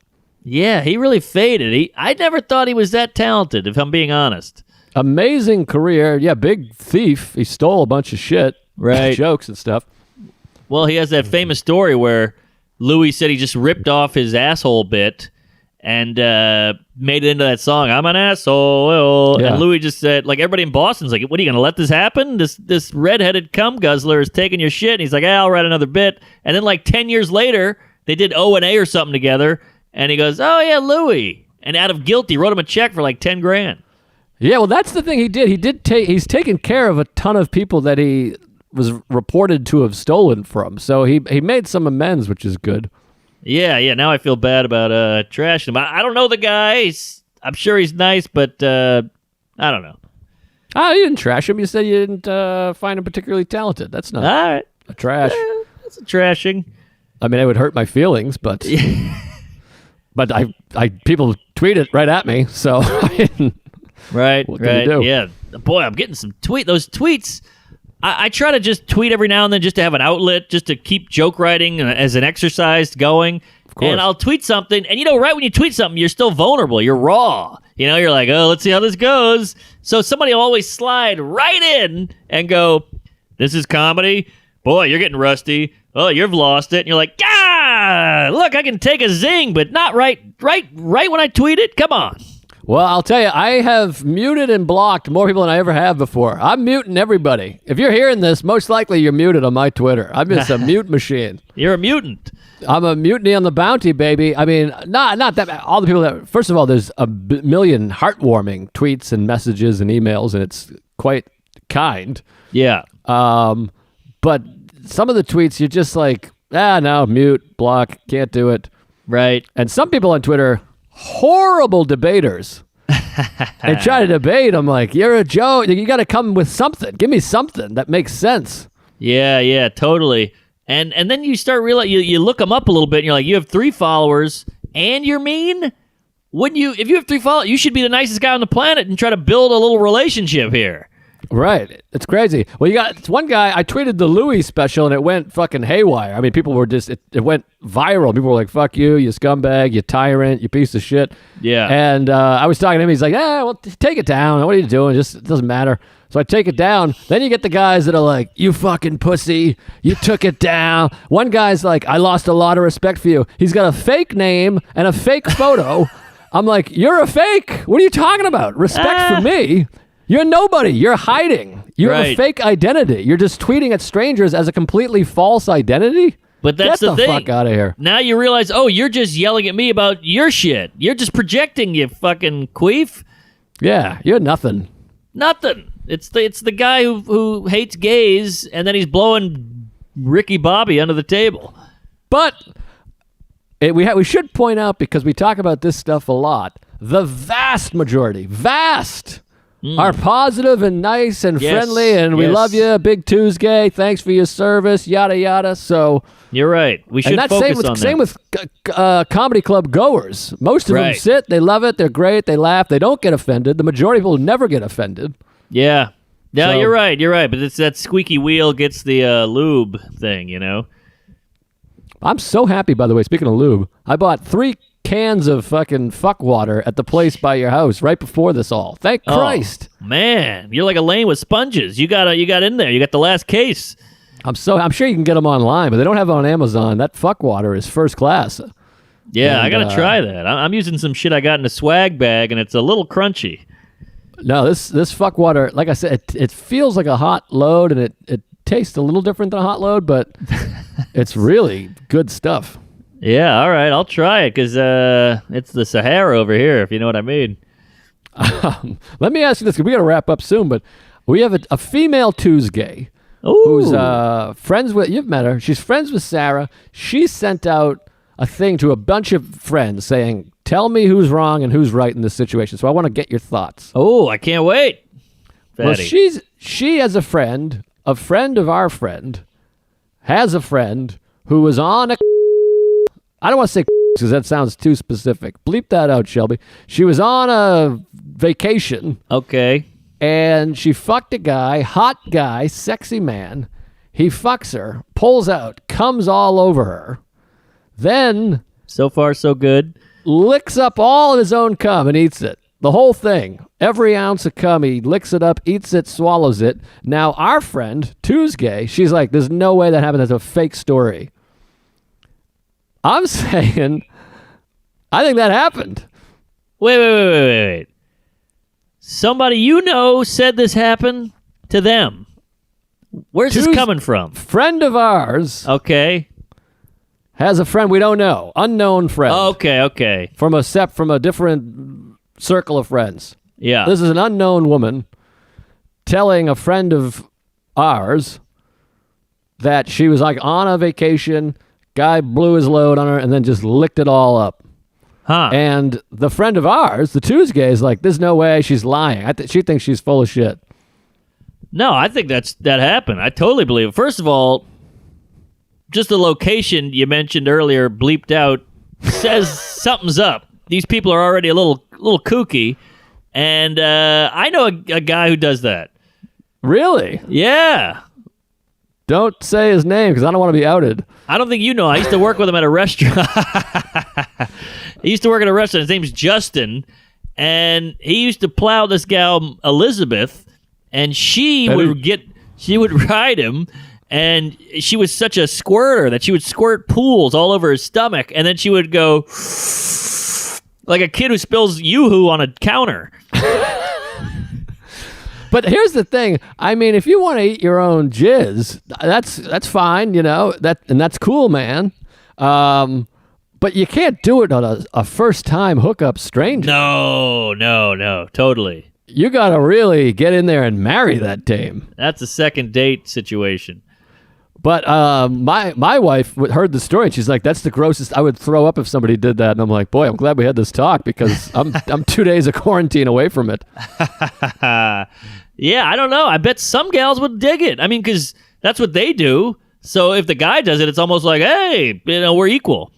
Yeah, he really faded. I never thought he was that talented, if I'm being honest. Amazing career. Yeah, big thief. He stole a bunch of shit. Right. Jokes and stuff. Well, he has that famous story where Louis said he just ripped off his asshole bit and made it into that song, "I'm an asshole." Yeah. And Louis just said, like, everybody in Boston's like, "What, are you going to let this happen? This redheaded cum guzzler is taking your shit." And he's like, "I'll write another bit." And then like 10 years later, they did O&A or something together. And he goes, "Oh, yeah, Louis." And out of guilt, he wrote him a check for like $10,000. Yeah, well, that's the thing he did. He's taken care of a ton of people that he was reported to have stolen from. So he made some amends, which is good. Yeah. Now I feel bad about trashing him. I don't know the guy. I'm sure he's nice, but I don't know. Oh, you didn't trash him. You said you didn't find him particularly talented. That's not All right. a trash. That's a trashing. I mean, it would hurt my feelings, but but I people tweet it right at me. So Right. What can you do? Yeah. Boy, I'm getting some those tweets. I try to just tweet every now and then just to have an outlet, just to keep joke writing as an exercise going. Of course. And I'll tweet something, and right when you tweet something, you're still vulnerable. You're raw. You're like, "Oh, let's see how this goes." So somebody will always slide right in and go, "This is comedy. Boy, you're getting rusty. Oh, you've lost it." And you're like, "Ah, look, I can take a zing, but not right when I tweet it. Come on." well, I'll tell you, I have muted and blocked more people than I ever have before. I'm muting everybody. If you're hearing this, most likely you're muted on my Twitter. I'm just a mute machine. You're a mutant. I'm a mutiny on the bounty, baby. I mean, not that all the people that. First of all, there's a million heartwarming tweets and messages and emails, and it's quite kind. Yeah. But some of the tweets, you're just like, no, mute, block, can't do it. Right. And some people on Twitter, horrible debaters. They try to debate. I'm like, you're a joke. You got to come with something. Give me something that makes sense. Yeah, totally. And then you start realizing, you look them up a little bit, and you're like, you have 3 followers, and you're mean? wouldn't you? If you have 3 followers, you should be the nicest guy on the planet and try to build a little relationship here. Right. It's crazy. Well, you got one guy, I tweeted the Louis special and it went fucking haywire. I mean, people were just, it went viral. People were like, fuck you scumbag, you tyrant, you piece of shit. Yeah. And I was talking to him. He's like, well, take it down. What are you doing? Just, it doesn't matter. So I take it down. Then you get the guys that are like, you fucking pussy. You took it down. One guy's like, I lost a lot of respect for you. He's got a fake name and a fake photo. I'm like, you're a fake. What are you talking about? Respect for me. You're nobody. You're hiding. You have a fake identity. You're just tweeting at strangers as a completely false identity. But that's Get the thing. fuck out of here. Now you realize, you're just yelling at me about your shit. You're just projecting, you fucking queef. Yeah, you're nothing. Nothing. It's the guy who hates gays, and then he's blowing Ricky Bobby under the table. But we should point out, because we talk about this stuff a lot, the vast majority, are positive and nice and friendly, and we love you, Big Tuesday, thanks for your service, yada yada. So you're right. We should focus on that. Same with comedy club goers. Most of them sit, they love it, they're great, they laugh, they don't get offended. The majority of people never get offended. Yeah. No, So- you're right. But it's that squeaky wheel gets the lube thing, you know? I'm so happy, by the way, speaking of lube, I bought 3 cans of fucking fuck water at the place by your house right before this all. Thank Christ. Man, you're like Elaine with sponges. You got in there. You got the last case. I'm sure you can get them online, but they don't have it on Amazon. That fuck water is first class. Yeah, And, I got to try that. I'm using some shit I got in a swag bag, and it's a little crunchy. No, this fuck water, like I said, it feels like a hot load, and it tastes a little different than a hot load, but it's really good stuff. Yeah, all right, I'll try it, because it's the Sahara over here, if you know what I mean. Let me ask you this, because we got to wrap up soon, but we have a female Tuesday Ooh. who's friends with, you've met her, she's friends with Sarah. She sent out a thing to a bunch of friends saying, tell me who's wrong and who's right in this situation. So I want to get your thoughts. Oh, I can't wait. Well, Fatty. she has a friend of our friend, has a friend who was on a, I don't want to say because that sounds too specific. Bleep that out, Shelby. She was on a vacation. Okay. And she fucked a guy, hot guy, sexy man. He fucks her, pulls out, comes all over her. Then So far, so good. licks up all of his own cum and eats it. The whole thing. Every ounce of cum, he licks it up, eats it, swallows it. Now, our friend, Tuesday, she's like, there's no way that happened. That's a fake story. I'm saying, I think that happened. Wait. Somebody you know said this happened to them. Where's this coming from? Friend of ours Okay. has a friend we don't know. Unknown friend. Okay. From a different circle of friends. Yeah. This is an unknown woman telling a friend of ours that she was like on a vacation, guy blew his load on her and then just licked it all up. Huh. And the friend of ours, the Tuesday, is like, there's no way, she's lying. She thinks she's full of shit. No, I think that happened. I totally believe it. First of all, just the location you mentioned earlier, bleeped out, says something's up. These people are already a little kooky, and I know a guy who does that. Really? Yeah. Don't say his name because I don't want to be outed. I don't think you know. I used to work with him at a restaurant. He used to work at a restaurant. His name's Justin, and he used to plow this gal Elizabeth, and she would ride him, and she was such a squirter that she would squirt pools all over his stomach, and then she would go like a kid who spills yoo-hoo on a counter. But here's the thing. I mean, if you want to eat your own jizz, that's fine, you know. And that's cool, man. But you can't do it on a first-time hookup stranger. No, totally. You got to really get in there and marry that dame. That's a second date situation. But my wife heard the story, and she's like, that's the grossest. I would throw up if somebody did that. And I'm like, boy, I'm glad we had this talk because I'm 2 days of quarantine away from it. Yeah, I don't know. I bet some gals would dig it. I mean, because that's what they do. So if the guy does it, it's almost like, hey, we're equal.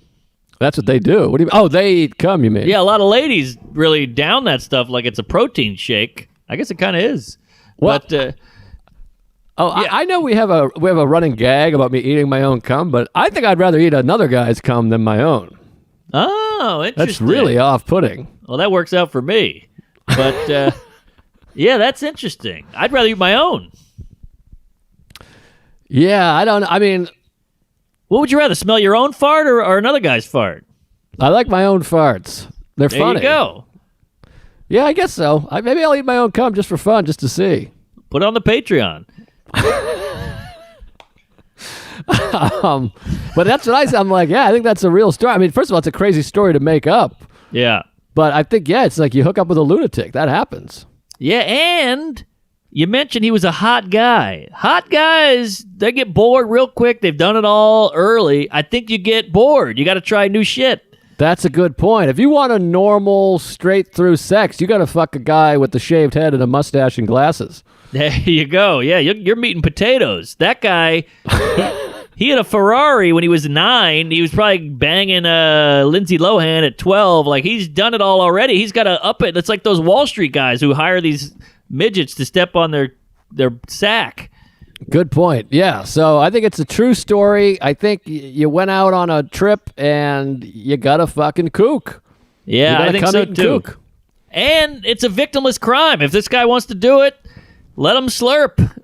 That's what they do. What do you? Oh, they eat cum. You mean? Yeah, a lot of ladies really down that stuff like it's a protein shake. I guess it kind of is. Well, But I know we have a running gag about me eating my own cum, but I think I'd rather eat another guy's cum than my own. oh, interesting. That's really off-putting. Well, that works out for me. But yeah, that's interesting. I'd rather eat my own. Yeah, I mean, What would you rather, smell your own fart or another guy's fart? I like my own farts. They're There funny. you go. Yeah, I guess so. Maybe I'll eat my own cum just for fun, just to see. Put it on the Patreon. But that's what I said. I'm like, yeah, I think that's a real story. I mean, first of all, it's a crazy story to make up. Yeah. But I think, yeah, it's like you hook up with a lunatic. That happens. Yeah, and you mentioned he was a hot guy. Hot guys, they get bored real quick. They've done it all early. I think you get bored. You got to try new shit. That's a good point. If you want a normal, straight-through sex, you got to fuck a guy with the shaved head and a mustache and glasses. There you go. Yeah, you're meeting potatoes. That guy, he had a Ferrari when he was 9. He was probably banging Lindsay Lohan at 12. Like, he's done it all already. He's got to up it. It's like those Wall Street guys who hire these midgets to step on their sack. Good point. Yeah. So I think it's a true story. I think you went out on a trip and you got a fucking kook. Yeah, I think so too. Kook. And it's a victimless crime. If this guy wants to do it, let him slurp.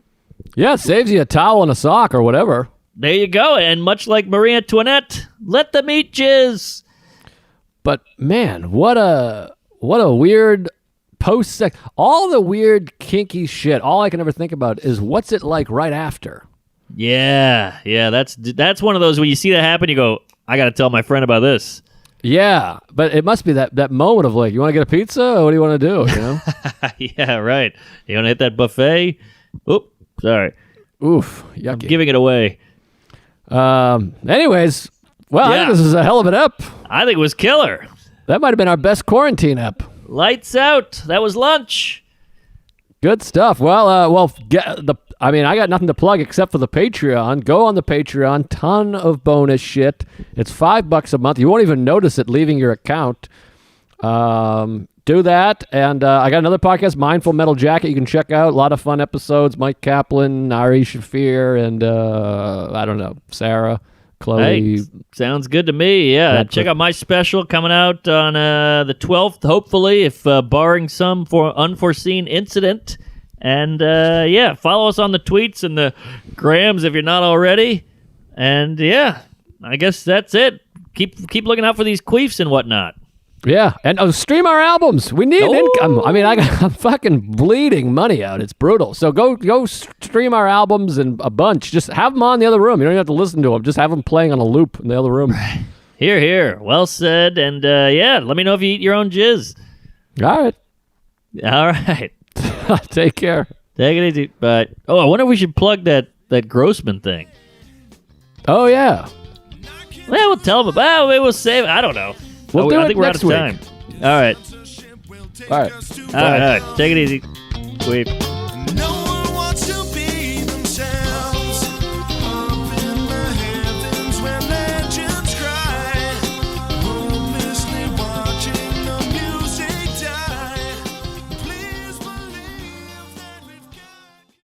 Yeah, it saves you a towel and a sock or whatever. There you go. And much like Marie Antoinette, let them eat jizz. But man, what a weird post-sex. All the weird kinky shit. All I can ever think about is what's it like right after. Yeah, that's one of those when you see that happen, you go, I got to tell my friend about this. Yeah, but it must be that moment of like, you want to get a pizza or what do you want to do? You know? Yeah, right. You want to hit that buffet? Oop, sorry. Oof, yucky. I'm giving it away. Anyways, well, I Yeah. think this is a hell of an ep. I think it was killer. That might have been our best quarantine ep. Lights out. That was lunch. Good stuff. Well, I got nothing to plug except for the Patreon. Go on the Patreon. Ton of bonus shit. It's $5 a month. You won't even notice it leaving your account. Do that. And I got another podcast, Mindful Metal Jacket. You can check out. A lot of fun episodes. Mike Kaplan, Ari Shafir, and I don't know, Sarah, Chloe. Hey, sounds good to me. Yeah, check out my special coming out on the 12th, hopefully, if barring some unforeseen incident. And yeah, follow us on the tweets and the grams if you're not already. And yeah, I guess that's it. Keep looking out for these queefs and whatnot. Yeah, and stream our albums. We need income. I mean, I'm fucking bleeding money out. It's brutal. So go stream our albums and a bunch. Just have them on the other room. You don't even have to listen to them. Just have them playing on a loop in the other room. Here, here. Well said. And yeah, let me know if you eat your own jizz. All right. All right. Take care. Take it easy. Bye. Oh, I wonder if we should plug that Grossman thing. Oh, yeah. Well, we'll tell them about it. We'll save it. I don't know. We'll do I it think we're out next of week. time. All right. All right. All right. Take it easy. Sweet.